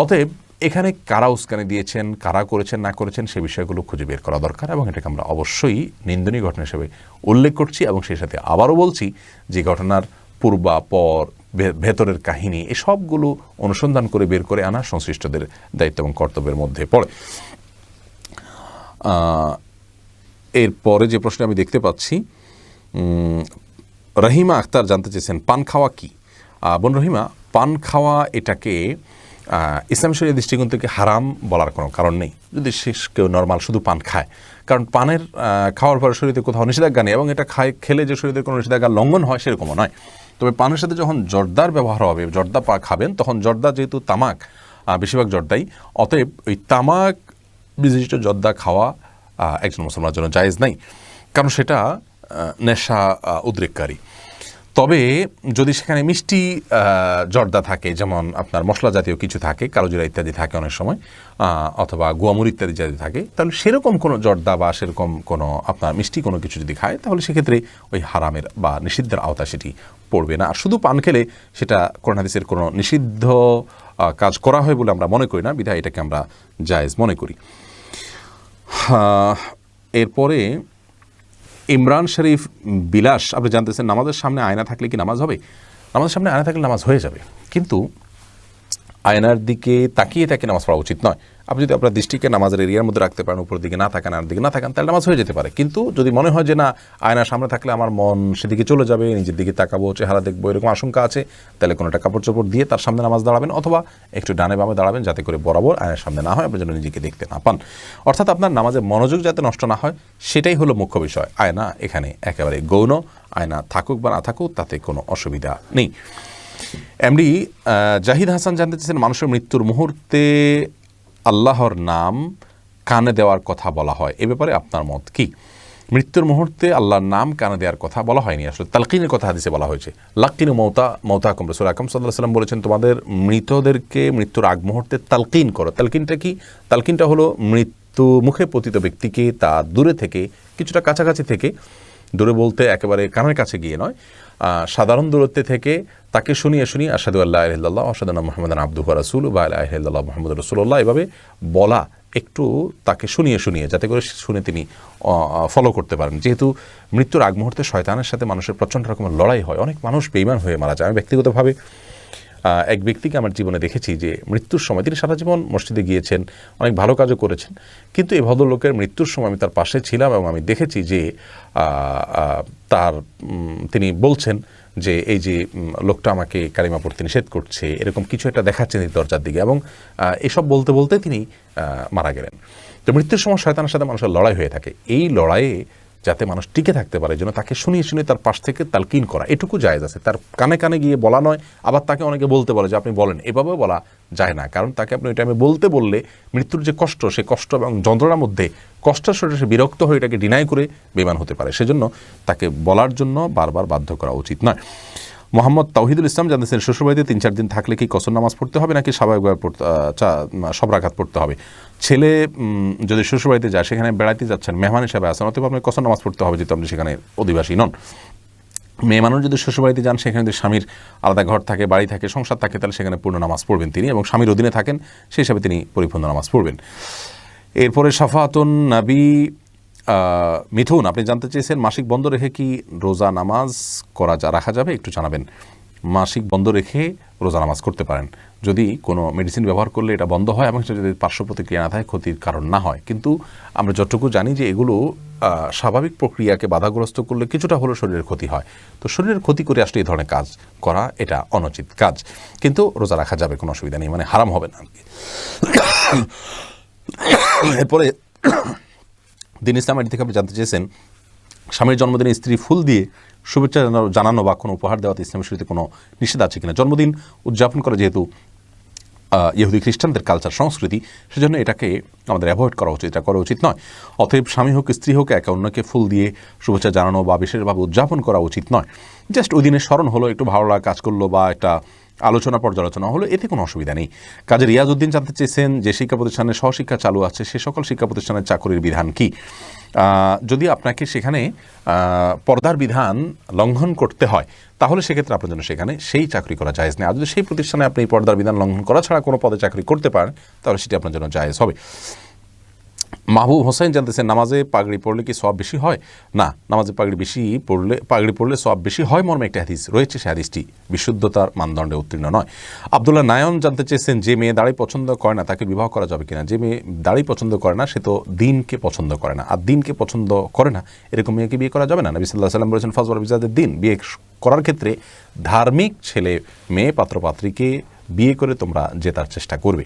অতএব এখানে কারা উস্কানি দিয়েছেন, কারা করেছেন না করেছেন, সে বিষয়গুলো খুঁজে বের করা দরকার এবং এটাকে আমরা অবশ্যই নিন্দনীয় ঘটনা হিসেবে উল্লেখ করছি। এবং সেই সাথে আবারও বলছি যে ঘটনার পূর্বাপর, ভেতরের কাহিনী, এসবগুলো অনুসন্ধান করে বের করে আনা সংশ্লিষ্টদের দায়িত্ব এবং কর্তব্যের মধ্যে পড়ে। এরপরে যে প্রশ্ন আমি দেখতে পাচ্ছি, রহিমা আক্তার জানতে চেয়েছেন পান খাওয়া কি? বোন রহিমা, পান খাওয়া এটাকে ইসলাম শরীয়তের দৃষ্টিকোণ থেকে হারাম বলার কোনো কারণ নেই, যদি কেউ নর্মাল শুধু পান খায়। কারণ পানের খাওয়ার পরে শরীরে কোথাও নিষেধাজ্ঞা নেই এবং এটা খেলে যে শরীরের কোনো নিষেধাজ্ঞা লঙ্ঘন হয় সেরকমও নয়। তবে পানের সাথে যখন জর্দার ব্যবহার হবে, জর্দা খাবেন, তখন জর্দা যেহেতু তামাক, বেশিরভাগ জর্দাই, অতএব ওই তামাক বিশিষ্ট জর্দা খাওয়া একজন মুসলমানের জন্য জায়েজ নাই, কারণ সেটা নেশা উদ্রেককারী। তবে যদি সেখানে মিষ্টি জর্দা থাকে, যেমন আপনার মশলা জাতীয় কিছু থাকে, কালোজিরা ইত্যাদি থাকে অনেক সময়, অথবা গোয়ামুর ইত্যাদি যদি থাকে, তাহলে সেরকম কোনো জর্দা বা সেরকম কোনো আপনার মিষ্টি কোনো কিছু যদি খায়, তাহলে সেক্ষেত্রে ওই হারামের বা নিষিদ্ধের আওতা সেটি পড়বে না। আর শুধু পান খেলে সেটা কোরআন হাদিসের কোনো নিষিদ্ধ কাজ করা হয় বলে আমরা মনে করি না, বিধায় এটাকে আমরা জায়েজ মনে করি। এরপরে ইমরান শরীফ বিলাস, আপনি জানতেছেন নামাজের সামনে আয়না থাকলে কি নামাজ হবে? নামাজের সামনে আয়না থাকলে নামাজ হয়ে যাবে, কিন্তু আয়নার দিকে তাকিয়ে তাকিয়ে নামাজ পড়া উচিত নয়। আপনি যদি আপনার দৃষ্টিকে নামাজের এরিয়ার মধ্যে রাখতে পারেন, উপরের দিকে না থাকেন, আয়নার দিকে না থাকেন, তাহলে নামাজ হয়ে যেতে পারে। কিন্তু যদি মনে হয় যে না, আয়নার সামনে থাকলে আমার মন সেদিকে চলে যাবে, নিজের দিকে তাকাবো, চেহারা দেখবো, এরকম আশঙ্কা আছে, তাহলে কোনো একটা কাপড় চোপড় দিয়ে তার সামনে নামাজ দাঁড়াবেন, অথবা একটু ডানে বামে দাঁড়াবেন, যাতে করে বরাবর আয়নার সামনে না হয়, আপনি যেন নিজেকে দেখতে না পান। অর্থাৎ আপনার নামাজের মনোযোগ যাতে নষ্ট না হয়, সেটাই হলো মুখ্য বিষয়। আয়না এখানে একেবারে গৌণ, আয়না থাকুক বা না থাকুক তাতে কোনো অসুবিধা নেই। এমডি জাহিদ হাসান জানতে চেয়েছেন, মানুষের মৃত্যুর মুহূর্তে আল্লাহর নাম কানে দেওয়ার কথা বলা হয়, এ ব্যাপারে আপনার মত কি? মৃত্যুর মুহূর্তে আল্লাহর নাম কানে দেওয়ার কথা বলা হয়নি, আসলে তালকিনের কথা হাদিসে বলা হয়েছে। লাক্কিনু মৌতাকুম, রাসূল আকরাম সাল্লাল্লাহু আলাইহি ওয়াসাল্লাম বলেছেন, তোমাদের মৃতদেরকে মৃত্যুর আগ মুহূর্তে তালকিন করো। তালকিনটা কি? তালকিনটা হলো মৃত্যু মুখে পতিত ব্যক্তিকে তা দূরে থেকে, কিছুটা কাছাকাছি থেকে, দূরে বলতে একেবারে কানের কাছে গিয়ে নয়, সাধারণ দূরত্বে থেকে তাকে শুনিয়ে শুনিয়ে আশহাদু আল্লা ইলাহা ইল্লাল্লাহ ওয়া আশহাদু আন্না মুহাম্মাদান আবদুহু ওয়া রাসূলুহু ওয়া লা ইলাহা ইল্লাল্লাহু মুহাম্মাদুর রাসূলুল্লাহ, এভাবে বলা, একটু তাকে শুনিয়ে শুনিয়ে, যাতে করে শুনে তিনি ফলো করতে পারেন। যেহেতু মৃত্যুর আগ মুহূর্তে শয়তানের সাথে মানুষের প্রচণ্ড রকমের লড়াই হয়, অনেক মানুষ বেঈমান হয়ে মারা যায়। আমি ব্যক্তিগতভাবে এক ব্যক্তিকে আমার জীবনে দেখেছি যে মৃত্যুর সময় তিনি সারা জীবন মসজিদে গিয়েছেন, অনেক ভালো কাজও করেছেন, কিন্তু এই ভদ্রলোকের মৃত্যুর সময় আমি তার পাশে ছিলাম এবং আমি দেখেছি যে তিনি বলছেন যে এই যে লোকটা আমাকে কালিমা পড়তে নিষেধ করছে, এরকম কিছু একটা দেখাচ্ছেন এই দরজার দিকে, এবং এসব বলতে বলতে তিনি মারা গেলেন। তো মৃত্যুর সময় শয়তানের সাথে মানুষের লড়াই হয়ে থাকে, এই লড়াইয়ে যাতে মানুষ টিকে থাকতে পারে, জন্য তাকে শুনিয়ে শুনিয়ে তার পাশ থেকে তালকিন করা, এটুকু জায়েজ আছে। তার কানে কানে গিয়ে বলা নয়, আবার তাকে অনেকে বলতে বলে যে আপনি বলেন, এভাবেও বলা যায় না, কারণ তাকে আপনি ওই টাইমে বলতে বললে মৃত্যুর যে কষ্ট, সে কষ্ট এবং যন্ত্রণার মধ্যে কষ্টের শরীরে সে বিরক্ত হয়ে এটাকে ডিনাই করে বেমান হতে পারে, সেজন্য তাকে বলার জন্য বারবার বাধ্য করা উচিত নয়। মোহাম্মদ তাওহিদুল ইসলাম জানতেছেন, শ্বশুরবাড়িতে 3-4 দিন থাকলে কি কসর নামাজ পড়তে হবে নাকি স্বাভাবিকভাবে সব রাকাত পড়তে হবে? ছেলে যদি শ্বশুরবাড়িতে যায়, সেখানে বেড়াইতে যাচ্ছেন, মেহমান হিসাবে আসেন, অথবা আপনার কসর নামাজ পড়তে হবে, যেহেতু আপনি সেখানে অধিবাসী নন। মেয়ে মানুষ যদি শ্বশুরবাড়িতে যান, সেখানে যদি স্বামীর আলাদা ঘর থাকে, বাড়ি থাকে, সংসার থাকে, তাহলে সেখানে পূর্ণ নামাজ পড়বেন তিনি, এবং স্বামীর অধীনে থাকেন সেই হিসাবে তিনি পরিপূর্ণ নামাজ পড়বেন। এরপরে শাফাতুন নবী মিথুন, আপনি জানতে চেয়েছেন, মাসিক বন্ধ রেখে কি রোজা নামাজ রাখা যাবে? একটু জানাবেন। মাসিক বন্ধ রেখে রোজা নামাজ করতে পারেন, যদি কোনো মেডিসিন ব্যবহার করলে এটা বন্ধ হয় এবং সেটা যদি পার্শ্ব প্রতিক্রিয়া না থাকে, ক্ষতির কারণ না হয়। কিন্তু আমরা যতটুকু জানি যে এগুলো স্বাভাবিক প্রক্রিয়াকে বাধাগ্রস্ত করলে কিছুটা হলেও শরীরের ক্ষতি হয়। তো শরীরের ক্ষতি করে আসলে এই ধরনের কাজ করা এটা অনুচিত কাজ, কিন্তু রোজা রাখা যাবে, কোনো অসুবিধা নেই, মানে হারাম হবে না। এরপরে দিন ইসলামের থেকে আপনি জানতে চেয়েছেন, স্বামীর জন্মদিনে স্ত্রী ফুল দিয়ে শুভেচ্ছা জানানো বা কোনো উপহার দেওয়াতে ইসলামের শরীয়তে কোনো নিষেধ আছে কিনা? জন্মদিন উদযাপন করা যেহেতু ইহুদি খ্রিস্টানদের কালচার সংস্কৃতি, সেজন্য এটাকে আমাদের অ্যাভয়েড করা উচিত, এটা করা উচিত নয়। অতএব স্বামী হোক স্ত্রী হোক, একে অন্যকে ফুল দিয়ে শুভেচ্ছা জানানো বা বিশেষভাবে উদযাপন করা উচিত নয়। জাস্ট ওই দিনের স্মরণ হলো, একটু ভালো লাগা কাজ করলো, বা একটা আলোচনা পর্যালোচনা হলো, এতে কোনো অসুবিধা নেই। কাজী রিয়াজউদ্দিন জানতে চেয়েছেন, যে শিক্ষা প্রতিষ্ঠানে সহশিক্ষা চালু আছে, সে সকল শিক্ষা প্রতিষ্ঠানের চাকরির বিধান কি? যদি আপনাকে সেখানে পর্দার বিধান লঙ্ঘন করতে হয়, তাহলে সেক্ষেত্রে আপনার জন্য সেখানে সেই চাকরি করা জায়েজ নেই। আর যদি সেই প্রতিষ্ঠানে আপনি পর্দার বিধান লঙ্ঘন করা ছাড়া কোনো পদে চাকরি করতে পারেন, তাহলে সেটি আপনার জন্য জায়েজ হবে। মাহবুব হোসেন জানতেছেন, নামাজে পাগড়ি পড়লে কি সওয়াব বেশি হয়? না, নামাজে পাগড়ি পড়লে সওয়াব বেশি হয় মর্মে একটি হাদিস রয়েছে, সে হাদিসটি বিশুদ্ধতার মানদণ্ডে উত্তীর্ণ নয়। আব্দুল্লাহ নায়ন জানতে চেয়েছেন, যে মেয়ে দাড়ি পছন্দ করে না তাকে বিবাহ করা যাবে কিনা? যে মেয়ে দাড়ি পছন্দ করে না, সে তো দিনকে পছন্দ করে না, আর দিনকে পছন্দ করে না এরকম মেয়েকে বিয়ে করা যাবে না। নবী সাল্লাল্লাহু আলাইহি ওয়াসাল্লাম বলেছেন, ফাজওয়ার বিজাদের দিন, বিয়ে করার ক্ষেত্রে ধার্মিক ছেলে মেয়ে পাত্রপাত্রীকে বিয়ে করে তোমরা জেতার চেষ্টা করবে।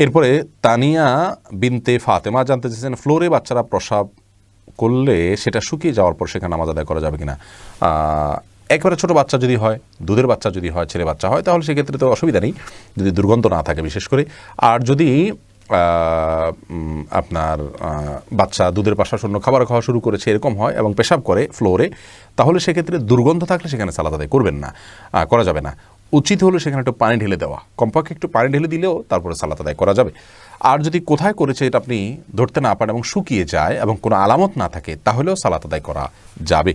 এরপরে তানিয়া বিনতে ফাতেমা জানতে চেয়েছেন, ফ্লোরে বাচ্চারা প্রসাব করলে সেটা শুকিয়ে যাওয়ার পর সেখানে নামাজ আদায় করা যাবে কিনা? একেবারে ছোটো বাচ্চা যদি হয়, দুধের বাচ্চা যদি হয়, ছেলে বাচ্চা হয়, তাহলে সেক্ষেত্রে তো অসুবিধা নেই, যদি দুর্গন্ধ না থাকে বিশেষ করে। আর যদি আপনার বাচ্চা দুধের পাশা শূন্য খাবার খাওয়া শুরু করেছে এরকম হয় এবং পেশাব করে ফ্লোরে, তাহলে সেক্ষেত্রে দুর্গন্ধ থাকলে সেখানে সালাত আদায় করবেন না, করা যাবে না। উচিত হলো সেখানে একটু পানি ঢেলে দেওয়া, কমপক্ষে একটু পানি ঢেলে দিলেও তারপরে সালাত আদায় করা যাবে। আর যদি কোথায় করেছে এটা আপনি ধরতে না পারেন এবং শুকিয়ে যায় এবং কোনো আলামত না থাকে, তাহলেও সালাত আদায় করা যাবে।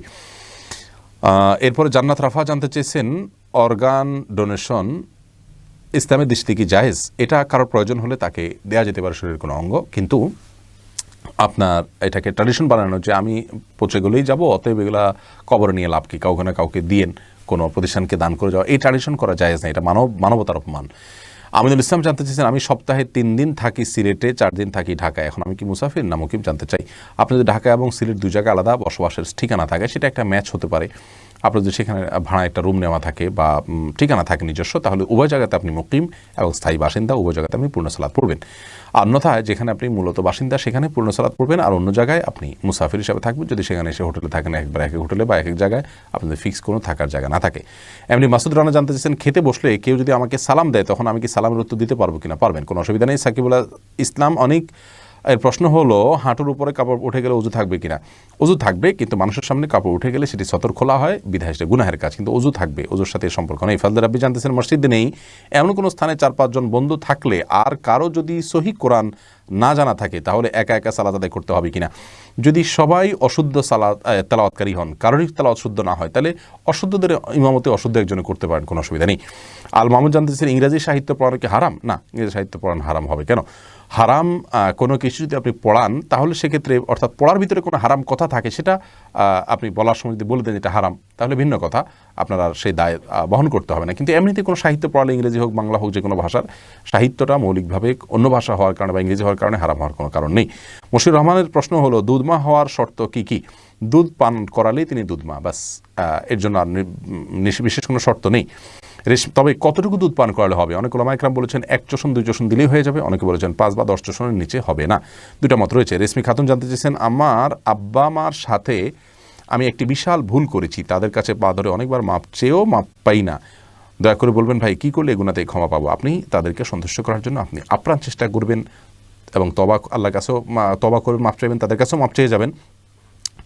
এরপরে জান্নাত রাফা জানতে চেয়েছেন, অর্গান ডোনেশন ইসলামের দৃষ্টি কি জায়েজ? এটা কারোর প্রয়োজন হলে তাকে দেয়া যেতে পারে শরীরের কোনো অঙ্গ, কিন্তু আপনার এটাকে ট্র্যাডিশন বানানো যে আমি পচে গেলেই যাবো, অতএব এগুলা কবরে নিয়ে লাভ কি, কাউকে না কাউকে দিয়েন, কোনো প্রতিষ্ঠানকে দান করে যাওয়া, এই ট্র্যাডিশন করা জায়েজ না, এটা মানবতার অপমান। আমিনুল ইসলাম জানতে চেয়েছেন, আমি সপ্তাহে 3 দিন থাকি সিলেটে, 4 দিন থাকি ঢাকায়, এখন আমি কি মুসাফির না মুকিম জানতে চাই। আপনি যদি ঢাকা এবং সিলেট 2 জায়গায় আলাদা বসবাসের ঠিকানা থাকে, সেটা একটা ম্যাচ হতে পারে। আপনার যদি সেখানে ভাড়া একটা রুম নেওয়া থাকে বা ঠিকানা থাকে নিজস্ব, তাহলে উভয় জায়গাতে আপনি মুকিম এবং স্থায়ী বাসিন্দা, উভয় জায়গাতে আপনি পূর্ণ সালাত পড়বেন। অন্যথায় যেখানে আপনি মূলত বাসিন্দা সেখানে পূর্ণ সালাত পড়বেন, আর অন্য জায়গায় আপনি মুসাফির হিসাবে থাকবেন, যদি সেখানে এসে হোটেলে থাকেন একবার এক হোটেলে বা এক এক জায়গায় আপনাদের ফিক্স কোনো থাকার জায়গা না থাকে। এমনি মাসুদ রানা জানতে চাইছেন, খেতে বসলে কেউ যদি আমাকে সালাম দেয় তখন আমি কি সালামের উত্তর দিতে পারবো কিনা? পারবেন, কোনো অসুবিধা নেই। সাকিবুল্লাহ ইসলাম অনেক এর প্রশ্ন হলো, হাঁটুর উপরে কাপড় উঠে গেলে উজু থাকবে কিনা? উজু থাকবে, কিন্তু মানুষের সামনে কাপড় উঠে গেলে সেটি সতর খোলা হয়, বিধায় সেটা গুনাহের কাজ, কিন্তু উজু থাকবে, উজুর সাথে সম্পর্ক নেই। ফাজলে রাব্বি জানতেছেন, মসজিদে নেই এমন কোনো স্থানে 4-5 জন বন্ধু থাকলে আর কারো যদি সহি কোরআন না জানা থাকে, তাহলে একা একা সালাত আদায় করতে হবে কিনা? যদি সবাই অশুদ্ধ সালাত তেলাওয়াতকারী হন, কারোরই তেলাওয়াত শুদ্ধ না হয়, তাহলে অশুদ্ধদের ইমামতে অশুদ্ধ একজনে করতে পারেন, কোনো অসুবিধা নেই। আল মাহমুদ জানতেছেন, ইংরেজি সাহিত্য পড়ানো কি হারাম? না, ইংরেজি সাহিত্য পড়ানো হারাম হবে কেন? হারাম কোনো কিছু যদি আপনি পড়ান, তাহলে সেক্ষেত্রে অর্থাৎ পড়ার ভিতরে কোনো হারাম কথা থাকে, সেটা আপনি বলার সময় যদি বলে দেন এটা হারাম, তাহলে ভিন্ন কথা, আপনার আর সেই দায় বহন করতে হবে না। কিন্তু এমনিতে কোনো সাহিত্য পড়ালে, ইংরেজি হোক বাংলা হোক, যে কোনো ভাষার সাহিত্যটা মৌলিকভাবে অন্য ভাষা হওয়ার কারণে বা ইংরেজি হওয়ার কারণে হারাম হওয়ার কোনো কারণ নেই। মশিউর রহমানের প্রশ্ন হলো, দুধমা হওয়ার শর্ত কি কি? দুধ পান করালেই তিনি দুধমা, বাস, এর জন্য আর বিশেষ কোনো শর্ত নেই। তবে কতটুকু দুধ পান করালে হবে? অনেক ওলামা ইকরাম বলেছেন 1 চোষণ 2 চোষণ দিলেই হয়ে যাবে, অনেকে বলেছেন 5 বা 10 চোষণের নিচে হবে না, 2টা মত রয়েছে। রেশমি খাতুন জানতে চেয়েছেন, আমার আব্বা মার সাথে আমি একটি বিশাল ভুল করেছি, তাদের কাছে পা ধরে অনেকবার মাপ চেয়েও মাপ পাই না, দয়া করে বলবেন ভাই কী করলে এগুনাতে ক্ষমা পাবো? আপনি তাদেরকে সন্তুষ্ট করার জন্য আপনি আপ্রাণ চেষ্টা করবেন এবং আল্লাহর কাছেও তবা করে মাপ চাইবেন, তাদের কাছেও মাপ চেয়ে যাবেন।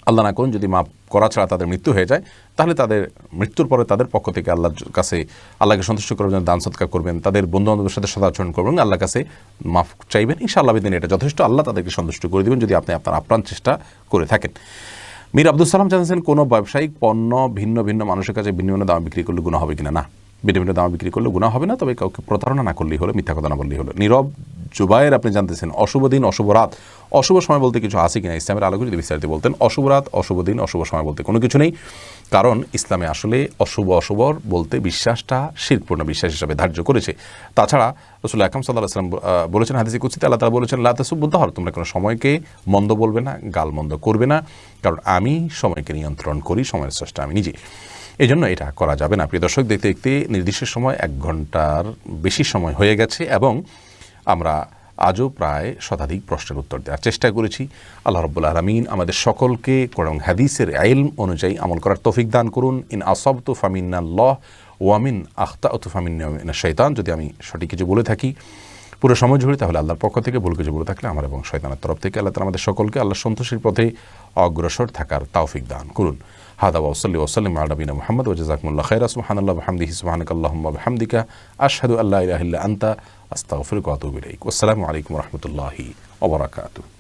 আল্লাহ না করুন যদি মাপ করা ছাড়া তাদের মৃত্যু হয়ে যায়, তাহলে তাদের মৃত্যুর পরে তাদের পক্ষ থেকে আল্লাহর কাছে আল্লাহকে সন্তুষ্ট করার জন্য দান সদকা করবেন, তাদের বন্ধুবান্ধবের সাথে সদাচরণ করবেন, আল্লাহর কাছে মাফ চাইবেন, ইনশাআল্লাহ দিন এটা যথেষ্ট, আল্লাহ তাদেরকে সন্তুষ্ট করে দেবেন যদি আপনি আপনার আপ্রাণ চেষ্টা করে থাকেন। মীর আব্দুল সালাম জানিয়েছেন, কোনো ব্যবসায়িক পণ্য ভিন্ন ভিন্ন মানুষের কাছে ভিন্ন ভিন্ন দাম বিক্রি করলে গুনাহ হবে কিনা? না, ভিন্ন ভিন্ন দাম বিক্রি করলে গুনাহ হবে না, তবে কাউকে প্রতারণা না করলেই হলো, মিথ্যা কথা না বললেই হলো। নীরব জুবায়ের আপনি জানতেছেন, অশুভ দিন অশুভ রাত অশুভ সময় বলতে কিছু আছে কিনা? ইসলামের আলোকে যদি বিস্তারিত বলতেন। অশুভ রাত অশুভ দিন অশুভ সময় বলতে কোনো কিছু নেই, কারণ ইসলামে আসলে অশুভ অশুভর বলতে বিশ্বাসটা শিরকপূর্ণ বিশ্বাস হিসাবে ধার্য করেছে। তাছাড়া রাসূল আকরাম সাল্লাল্লাহু আলাইহি ওয়াসাল্লাম বলেছেন হাদিসে কুদসিতে, আল্লাহ তাআলা বলেছেন, লা তাসুব্বুদ দাহর, তোমরা কোনো সময়কে মন্দ বলবে না, গাল মন্দ করবে না, কারণ আমি সময়কে নিয়ন্ত্রণ করি, সময়ের স্রষ্টা আমি নিজে, এই জন্য এটা করা যাবে না। প্রিয় দর্শক, দেখতে দেখতে নির্দিষ্ট সময় 1 ঘন্টার বেশি সময় হয়ে গেছে এবং আমরা আজও প্রায় শতাধিক প্রশ্নের উত্তর দেওয়ার চেষ্টা করেছি। আল্লাহ রাব্বুল আলামিন আমাদের সকলকে কোরআন হাদিসের ইলম অনুযায়ী আমল করার তৌফিক দান করুন। ইন আসাবতু ফামিনাল্লাহ ওয়া মিন আখতাতু ফামিনাশ শাইতান, যদি আমি সঠিক কিছু বলে থাকি পুরো সময় জুড়ে, তাহলে আল্লাহর পক্ষ থেকে, ভুল কিছু বলে থাকলে আমার এবং শয়তানের তরফ থেকে। আল্লাহ তাআলা আমাদের সকলকে আল্লাহর সন্তুষ্টির পথে অগ্রসর থাকার তৌফিক দান করুন। হাদা ওয়া সাল্লি ওয়া সাল্লিম আলা নবিয়িনা মুহাম্মদ ওয়া জাযাকুমুল্লাহু খাইরা। সুবহানাল্লাহি ওয়া বিহামদিহি, সুবহানাকাল্লাহুম্মা ওয়া বিহামদিকা, আশহাদু আল্লা ইলাহা ইল্লা আনতা, আস্তাগফিরুকা ওয়া আতুবু ইলাইক। ওয়াসসালামু আলাইকুম ওয়া রাহমাতুল্লাহি ওয়া বারাকাতুহু।